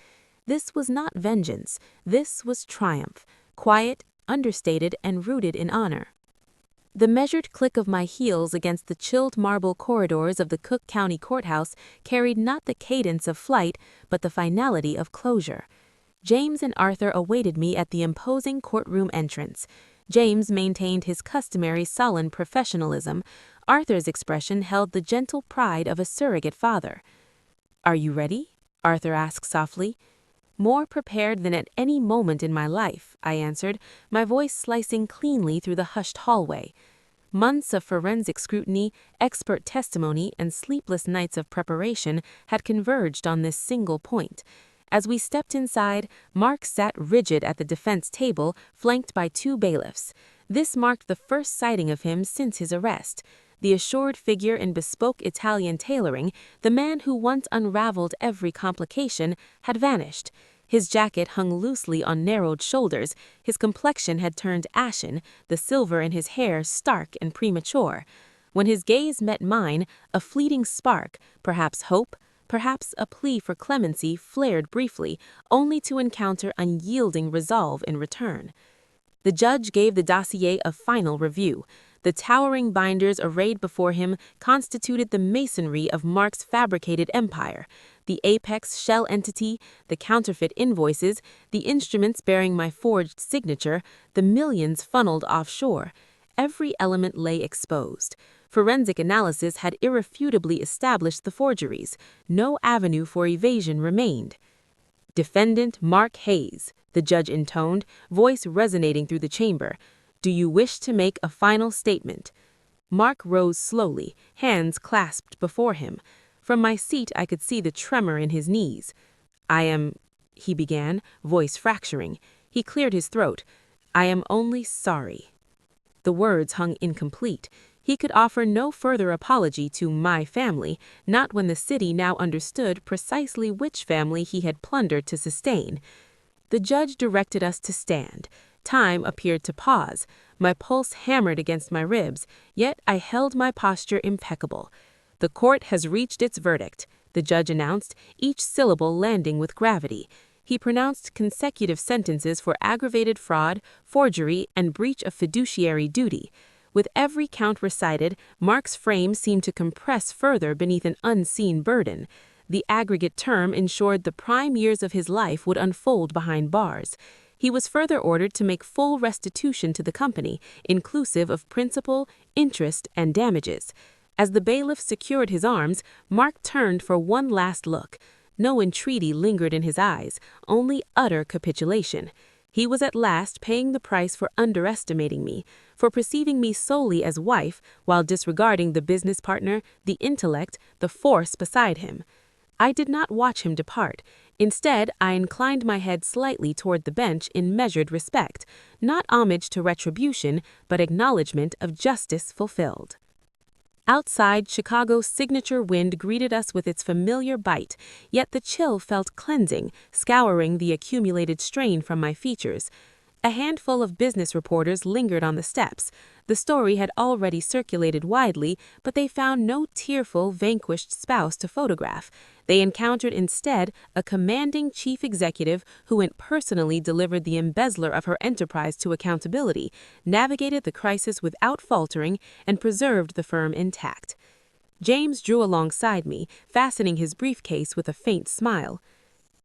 This was not vengeance. This was triumph, quiet, understated, and rooted in honor. The measured click of my heels against the chilled marble corridors of the Cook County Courthouse carried not the cadence of flight, but the finality of closure. James and Arthur awaited me at the imposing courtroom entrance. James maintained his customary sullen professionalism. Arthur's expression held the gentle pride of a surrogate father. "Are you ready?" Arthur asked softly. "More prepared than at any moment in my life," I answered, my voice slicing cleanly through the hushed hallway. Months of forensic scrutiny, expert testimony, and sleepless nights of preparation had converged on this single point. As we stepped inside, Mark sat rigid at the defense table, flanked by two bailiffs. This marked the first sighting of him since his arrest. The assured figure in bespoke Italian tailoring, the man who once unraveled every complication, had vanished. His jacket hung loosely on narrowed shoulders, his complexion had turned ashen, the silver in his hair stark and premature. When his gaze met mine, a fleeting spark, perhaps hope, perhaps a plea for clemency, flared briefly, only to encounter unyielding resolve in return. The judge gave the dossier a final review. The towering binders arrayed before him constituted the masonry of Mark's fabricated empire. The apex shell entity, the counterfeit invoices, the instruments bearing my forged signature, the millions funneled offshore. Every element lay exposed. Forensic analysis had irrefutably established the forgeries. No avenue for evasion remained. "Defendant Mark Hayes," the judge intoned, voice resonating through the chamber. "Do you wish to make a final statement?" Mark rose slowly, hands clasped before him. From my seat I could see the tremor in his knees. "I am," he began, voice fracturing. He cleared his throat. "I am only sorry." The words hung incomplete. He could offer no further apology to my family, not when the city now understood precisely which family he had plundered to sustain. The judge directed us to stand. Time appeared to pause. My pulse hammered against my ribs, yet I held my posture impeccable. "The court has reached its verdict," the judge announced, each syllable landing with gravity. He pronounced consecutive sentences for aggravated fraud, forgery, and breach of fiduciary duty. With every count recited, Mark's frame seemed to compress further beneath an unseen burden. The aggregate term ensured the prime years of his life would unfold behind bars. He was further ordered to make full restitution to the company, inclusive of principal, interest, and damages. As the bailiff secured his arms, Mark turned for one last look. No entreaty lingered in his eyes, only utter capitulation. He was at last paying the price for underestimating me, for perceiving me solely as wife while disregarding the business partner, the intellect, the force beside him. I did not watch him depart. Instead, I inclined my head slightly toward the bench in measured respect, not homage to retribution, but acknowledgment of justice fulfilled. Outside, Chicago's signature wind greeted us with its familiar bite, yet the chill felt cleansing, scouring the accumulated strain from my features. A handful of business reporters lingered on the steps. The story had already circulated widely, but they found no tearful, vanquished spouse to photograph. They encountered instead a commanding chief executive who went personally delivered the embezzler of her enterprise to accountability, navigated the crisis without faltering, and preserved the firm intact. James drew alongside me, fastening his briefcase with a faint smile.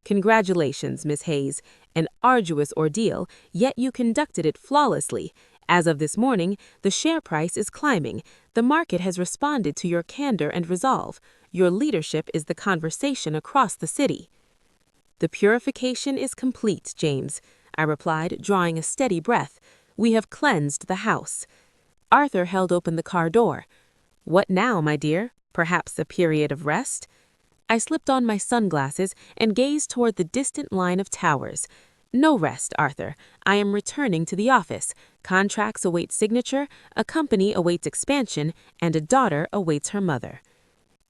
"Congratulations, Miss Hayes. An arduous ordeal, yet you conducted it flawlessly. As of this morning, the share price is climbing. The market has responded to your candor and resolve. Your leadership is the conversation across the city." "The purification is complete, James," I replied, drawing a steady breath. "We have cleansed the house." Arthur held open the car door. "What now, my dear? Perhaps a period of rest?" I slipped on my sunglasses and gazed toward the distant line of towers. "No rest, Arthur. I am returning to the office. Contracts await signature, a company awaits expansion, and a daughter awaits her mother."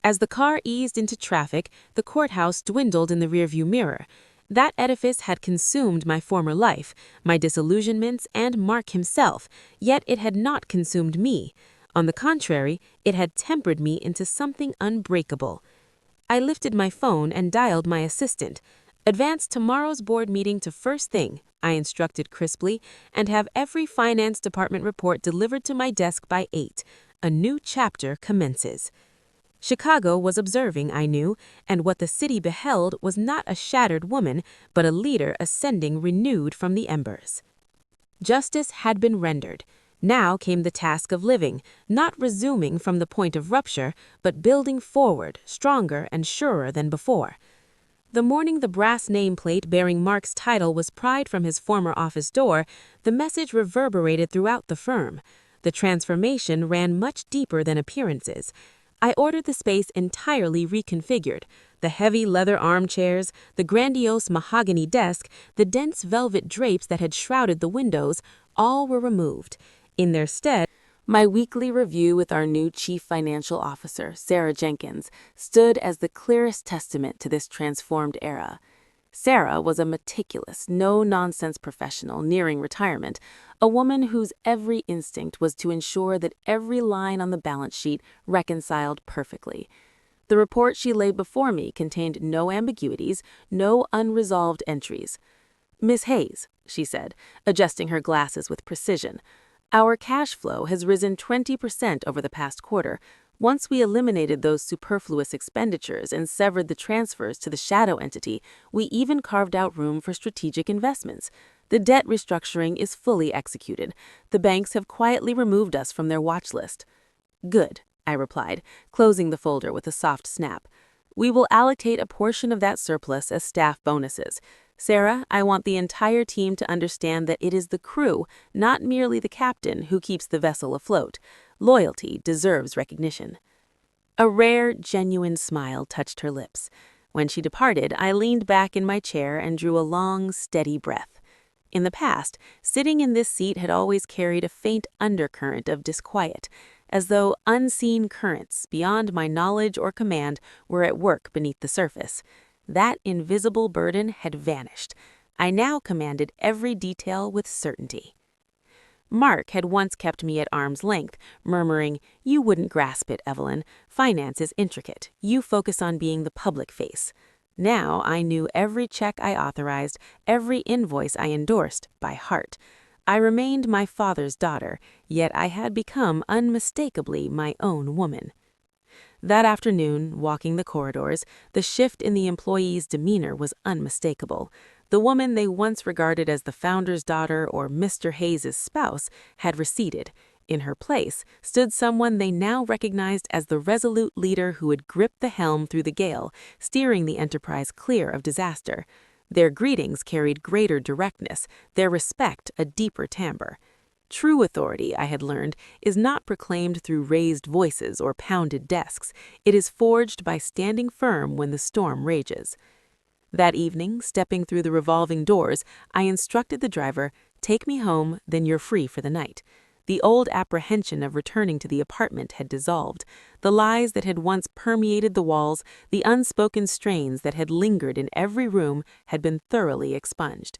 As the car eased into traffic, the courthouse dwindled in the rearview mirror. That edifice had consumed my former life, my disillusionments, and Mark himself, yet it had not consumed me. On the contrary, it had tempered me into something unbreakable. I lifted my phone and dialed my assistant. "Advance tomorrow's board meeting to first thing," I instructed crisply, "and have every finance department report delivered to my desk by 8. A new chapter commences." Chicago was observing, I knew, and what the city beheld was not a shattered woman, but a leader ascending renewed from the embers. Justice had been rendered. Now came the task of living, not resuming from the point of rupture, but building forward, stronger and surer than before. The morning the brass nameplate bearing Mark's title was pried from his former office door, the message reverberated throughout the firm. The transformation ran much deeper than appearances. I ordered the space entirely reconfigured. The heavy leather armchairs, the grandiose mahogany desk, the dense velvet drapes that had shrouded the windows, all were removed. In their stead, my weekly review with our new chief financial officer, Sarah Jenkins, stood as the clearest testament to this transformed era. Sarah was a meticulous, no-nonsense professional nearing retirement, a woman whose every instinct was to ensure that every line on the balance sheet reconciled perfectly. The report she laid before me contained no ambiguities, no unresolved entries. "Miss Hayes," she said, adjusting her glasses with precision, Our cash flow has risen 20% over the past quarter. Once we eliminated those superfluous expenditures and severed the transfers to the shadow entity, we even carved out room for strategic investments. The debt restructuring is fully executed. The banks have quietly removed us from their watch list. Good, I replied, closing the folder with a soft snap. We will allocate a portion of that surplus as staff bonuses. Sarah, I want the entire team to understand that it is the crew, not merely the captain, who keeps the vessel afloat. Loyalty deserves recognition. A rare, genuine smile touched her lips. When she departed, I leaned back in my chair and drew a long, steady breath. In the past, sitting in this seat had always carried a faint undercurrent of disquiet, as though unseen currents beyond my knowledge or command were at work beneath the surface. That invisible burden had vanished. I now commanded every detail with certainty. Mark had once kept me at arm's length, murmuring, "You wouldn't grasp it, Evelyn. Finance is intricate. You focus on being the public face." Now I knew every check I authorized, every invoice I endorsed, by heart. I remained my father's daughter, yet I had become unmistakably my own woman. That afternoon, walking the corridors, the shift in the employee's demeanor was unmistakable. The woman they once regarded as the founder's daughter or Mr. Hayes's spouse had receded. In her place stood someone they now recognized as the resolute leader who had gripped the helm through the gale, steering the enterprise clear of disaster. Their greetings carried greater directness, their respect a deeper timbre. True authority, I had learned, is not proclaimed through raised voices or pounded desks. It is forged by standing firm when the storm rages. That evening, stepping through the revolving doors, I instructed the driver, "Take me home, then you're free for the night." The old apprehension of returning to the apartment had dissolved. The lies that had once permeated the walls, the unspoken strains that had lingered in every room, had been thoroughly expunged.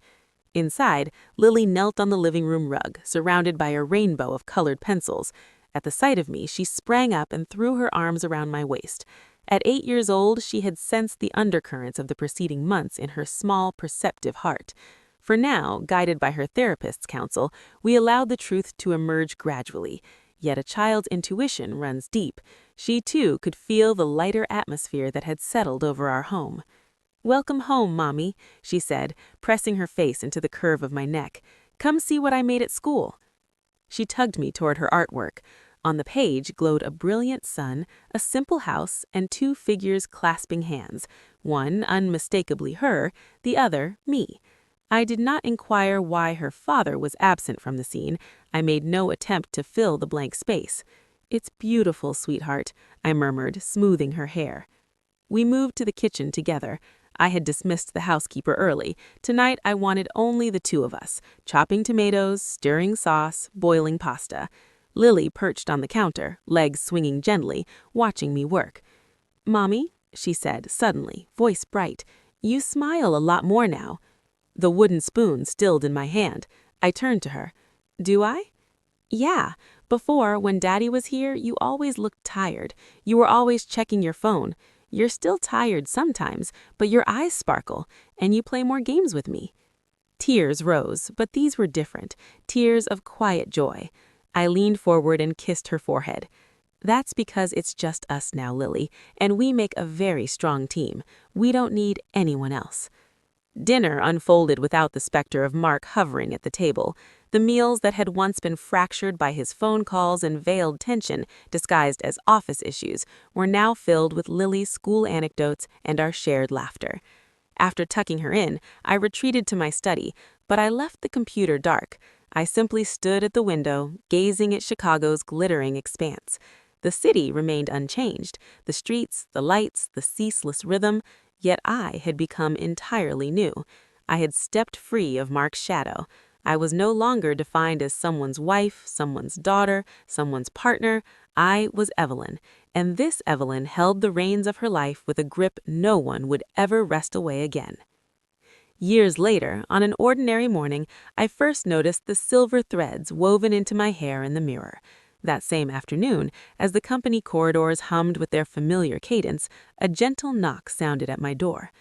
Inside, Lily knelt on the living room rug, surrounded by a rainbow of colored pencils. At the sight of me, she sprang up and threw her arms around my waist. At 8 years old, she had sensed the undercurrents of the preceding months in her small, perceptive heart. For now, guided by her therapist's counsel, we allowed the truth to emerge gradually. Yet a child's intuition runs deep. She, too, could feel the lighter atmosphere that had settled over our home. "Welcome home, Mommy," she said, pressing her face into the curve of my neck. "Come see what I made at school." She tugged me toward her artwork. On the page glowed a brilliant sun, a simple house, and 2 figures clasping hands, one unmistakably her, the other me. I did not inquire why her father was absent from the scene. I made no attempt to fill the blank space. "It's beautiful, sweetheart," I murmured, smoothing her hair. We moved to the kitchen together. I had dismissed the housekeeper early. Tonight I wanted only the 2 of us, chopping tomatoes, stirring sauce, boiling pasta. Lily perched on the counter, legs swinging gently, watching me work. "Mommy," she said suddenly, voice bright, "you smile a lot more now." The wooden spoon stilled in my hand. I turned to her. "Do I?" "Yeah. Before, when Daddy was here, you always looked tired. You were always checking your phone. You're still tired sometimes, but your eyes sparkle, and you play more games with me." Tears rose, but these were different, tears of quiet joy. I leaned forward and kissed her forehead. "That's because it's just us now, Lily, and we make a very strong team. We don't need anyone else." Dinner unfolded without the specter of Mark hovering at the table. The meals that had once been fractured by his phone calls and veiled tension, disguised as office issues, were now filled with Lily's school anecdotes and our shared laughter. After tucking her in, I retreated to my study, but I left the computer dark. I simply stood at the window, gazing at Chicago's glittering expanse. The city remained unchanged, the streets, the lights, the ceaseless rhythm, yet I had become entirely new. I had stepped free of Mark's shadow. I was no longer defined as someone's wife, someone's daughter, someone's partner. I was Evelyn, and this Evelyn held the reins of her life with a grip no one would ever wrest away again. Years later, on an ordinary morning, I first noticed the silver threads woven into my hair in the mirror. That same afternoon, as the company corridors hummed with their familiar cadence, a gentle knock sounded at my door.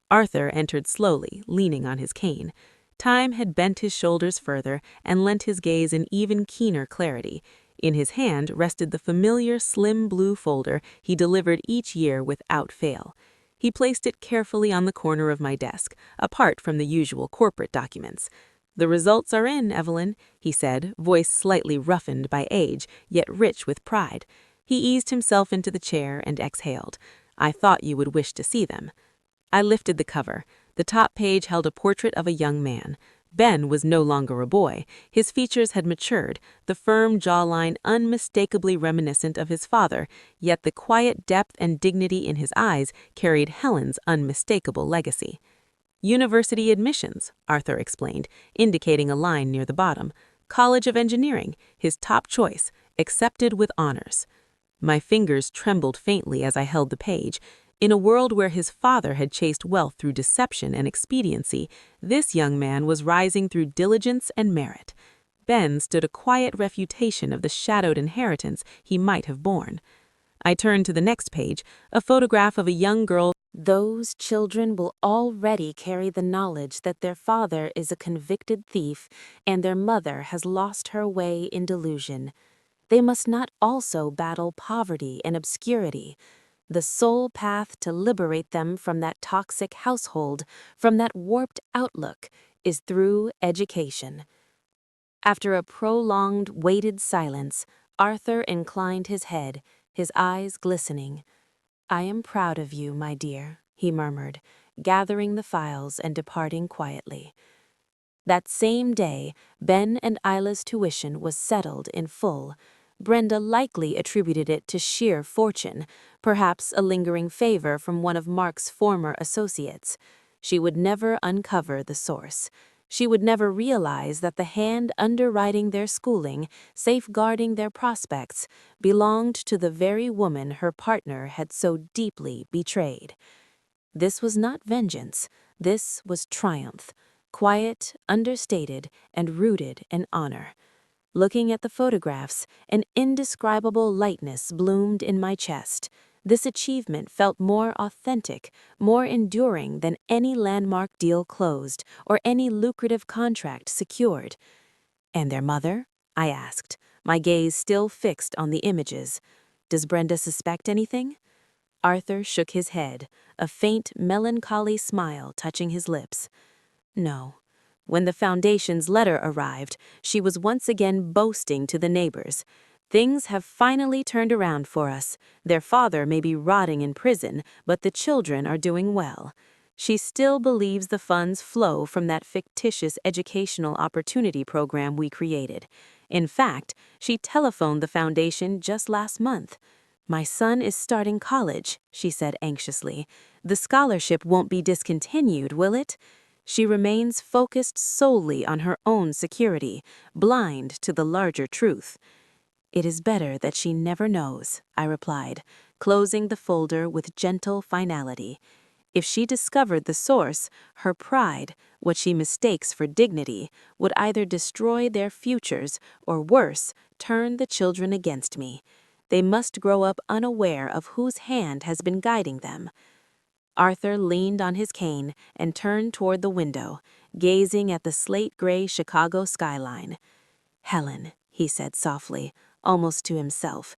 Arthur entered slowly, leaning on his cane. Time had bent his shoulders further and lent his gaze an even keener clarity. In his hand rested the familiar slim blue folder he delivered each year without fail. He placed it carefully on the corner of my desk, apart from the usual corporate documents. "The results are in, Evelyn," he said, voice slightly roughened by age, yet rich with pride. He eased himself into the chair and exhaled. "I thought you would wish to see them." I lifted the cover. The top page held a portrait of a young man. Ben was no longer a boy. His features had matured, the firm jawline unmistakably reminiscent of his father, yet the quiet depth and dignity in his eyes carried Helen's unmistakable legacy. "University admissions," Arthur explained, indicating a line near the bottom. "College of Engineering, his top choice, accepted with honors." My fingers trembled faintly as I held the page. In a world where his father had chased wealth through deception and expediency, this young man was rising through diligence and merit. Ben stood a quiet refutation of the shadowed inheritance he might have borne. I turned to the next page, a photograph of a young girl. "Those children will already carry the knowledge that their father is a convicted thief and their mother has lost her way in delusion. They must not also battle poverty and obscurity. The sole path to liberate them from that toxic household, from that warped outlook, is through education." After a prolonged, weighted silence, Arthur inclined his head, his eyes glistening. "I am proud of you, my dear," he murmured, gathering the files and departing quietly. That same day, Ben and Isla's tuition was settled in full. Brenda likely attributed it to sheer fortune, perhaps a lingering favor from one of Mark's former associates. She would never uncover the source. She would never realize that the hand underwriting their schooling, safeguarding their prospects, belonged to the very woman her partner had so deeply betrayed. This was not vengeance. This was triumph. Quiet, understated, and rooted in honor. Looking at the photographs, an indescribable lightness bloomed in my chest. This achievement felt more authentic, more enduring than any landmark deal closed or any lucrative contract secured. "And their mother?" I asked, my gaze still fixed on the images. "Does Brenda suspect anything?" Arthur shook his head, a faint, melancholy smile touching his lips. "No. When the Foundation's letter arrived, she was once again boasting to the neighbors. 'Things have finally turned around for us. Their father may be rotting in prison, but the children are doing well.' She still believes the funds flow from that fictitious educational opportunity program we created. In fact, she telephoned the Foundation just last month. 'My son is starting college,' she said anxiously. 'The scholarship won't be discontinued, will it?' She remains focused solely on her own security, blind to the larger truth." "It is better that she never knows," I replied, closing the folder with gentle finality. If she discovered the source, her pride, what she mistakes for dignity, would either destroy their futures or, worse, turn the children against me. They must grow up unaware of whose hand has been guiding them. Arthur leaned on his cane and turned toward the window, gazing at the slate-gray Chicago skyline. "Helen," he said softly, almost to himself,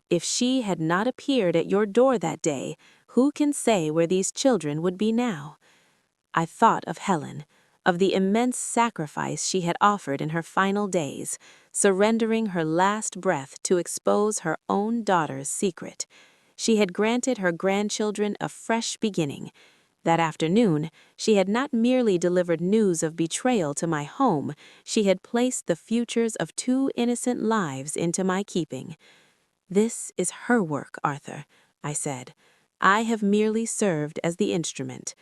"if she had not appeared at your door that day, who can say where these children would be now?" I thought of Helen, of the immense sacrifice she had offered in her final days, surrendering her last breath to expose her own daughter's secret. She had granted her grandchildren a fresh beginning. That afternoon, she had not merely delivered news of betrayal to my home, she had placed the futures of 2 innocent lives into my keeping. "This is her work, Arthur," I said. "I have merely served as the instrument.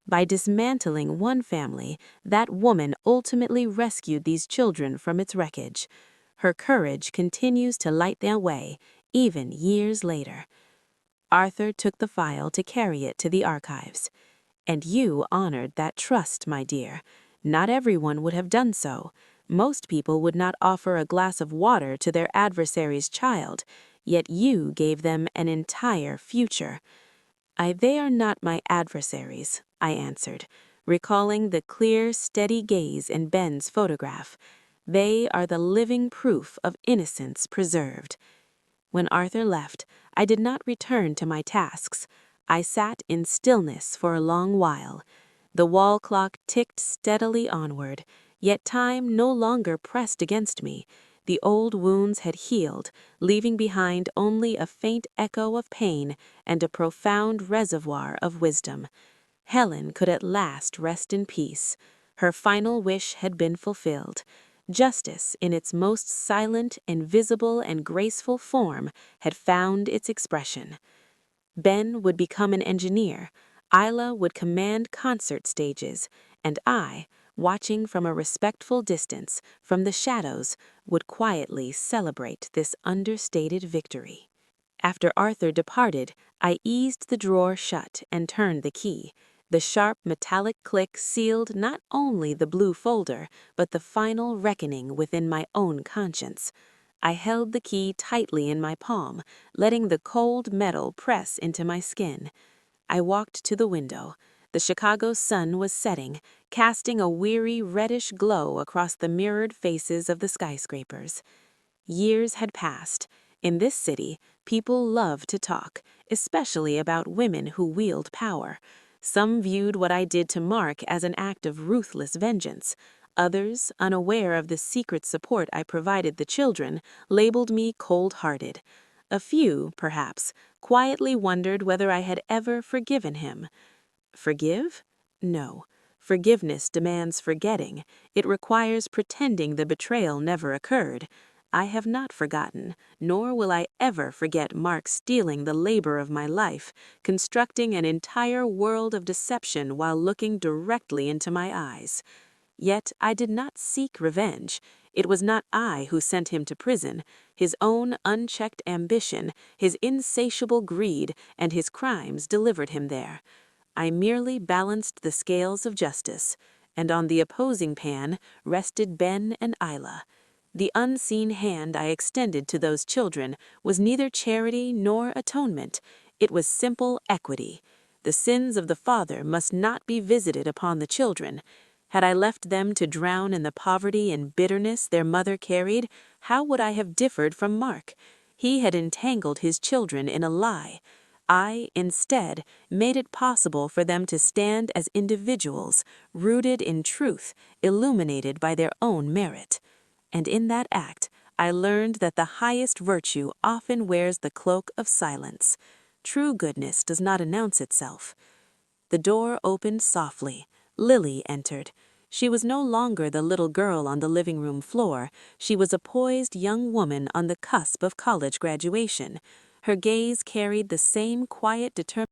By dismantling one family, that woman ultimately rescued these children from its wreckage. Her courage continues to light their way, even years later." Arthur took the file to carry it to the archives. "And you honored that trust, my dear. Not everyone would have done so. Most people would not offer a glass of water to their adversary's child, yet you gave them an entire future." "They are not my adversaries," I answered. recalling the clear, steady gaze in Ben's photograph. They are the living proof of innocence preserved. When Arthur left, I did not return to my tasks. I sat in stillness for a long while. The wall clock ticked steadily onward, yet time no longer pressed against me. The old wounds had healed, leaving behind only a faint echo of pain and a profound reservoir of wisdom. Helen could at last rest in peace. Her final wish had been fulfilled. Justice, in its most silent, invisible, and graceful form, had found its expression. Ben would become an engineer, Isla would command concert stages, and I, watching from a respectful distance, from the shadows, would quietly celebrate this understated victory. After Arthur departed, I eased the drawer shut and turned the key. The sharp metallic click sealed not only the blue folder, but the final reckoning within my own conscience. I held the key tightly in my palm, letting the cold metal press into my skin. I walked to the window. The Chicago sun was setting, casting a weary reddish glow across the mirrored faces of the skyscrapers. Years had passed. In this city, people love to talk, especially about women who wield power. Some viewed what I did to Mark as an act of ruthless vengeance. Others, unaware of the secret support I provided the children, labeled me cold-hearted. A few, perhaps, quietly wondered whether I had ever forgiven him. Forgive? No. Forgiveness demands forgetting. It requires pretending the betrayal never occurred. I have not forgotten, nor will I ever forget Mark stealing the labor of my life, constructing an entire world of deception while looking directly into my eyes. Yet I did not seek revenge. It was not I who sent him to prison. His own unchecked ambition, his insatiable greed, and his crimes delivered him there. I merely balanced the scales of justice, and on the opposing pan rested Ben and Isla. The unseen hand I extended to those children was neither charity nor atonement. It was simple equity. The sins of the father must not be visited upon the children. Had I left them to drown in the poverty and bitterness their mother carried, how would I have differed from Mark? He had entangled his children in a lie. I, instead, made it possible for them to stand as individuals, rooted in truth, illuminated by their own merit. And in that act, I learned that the highest virtue often wears the cloak of silence. True goodness does not announce itself. The door opened softly. Lily entered. She was no longer the little girl on the living room floor. She was a poised young woman on the cusp of college graduation. Her gaze carried the same quiet determination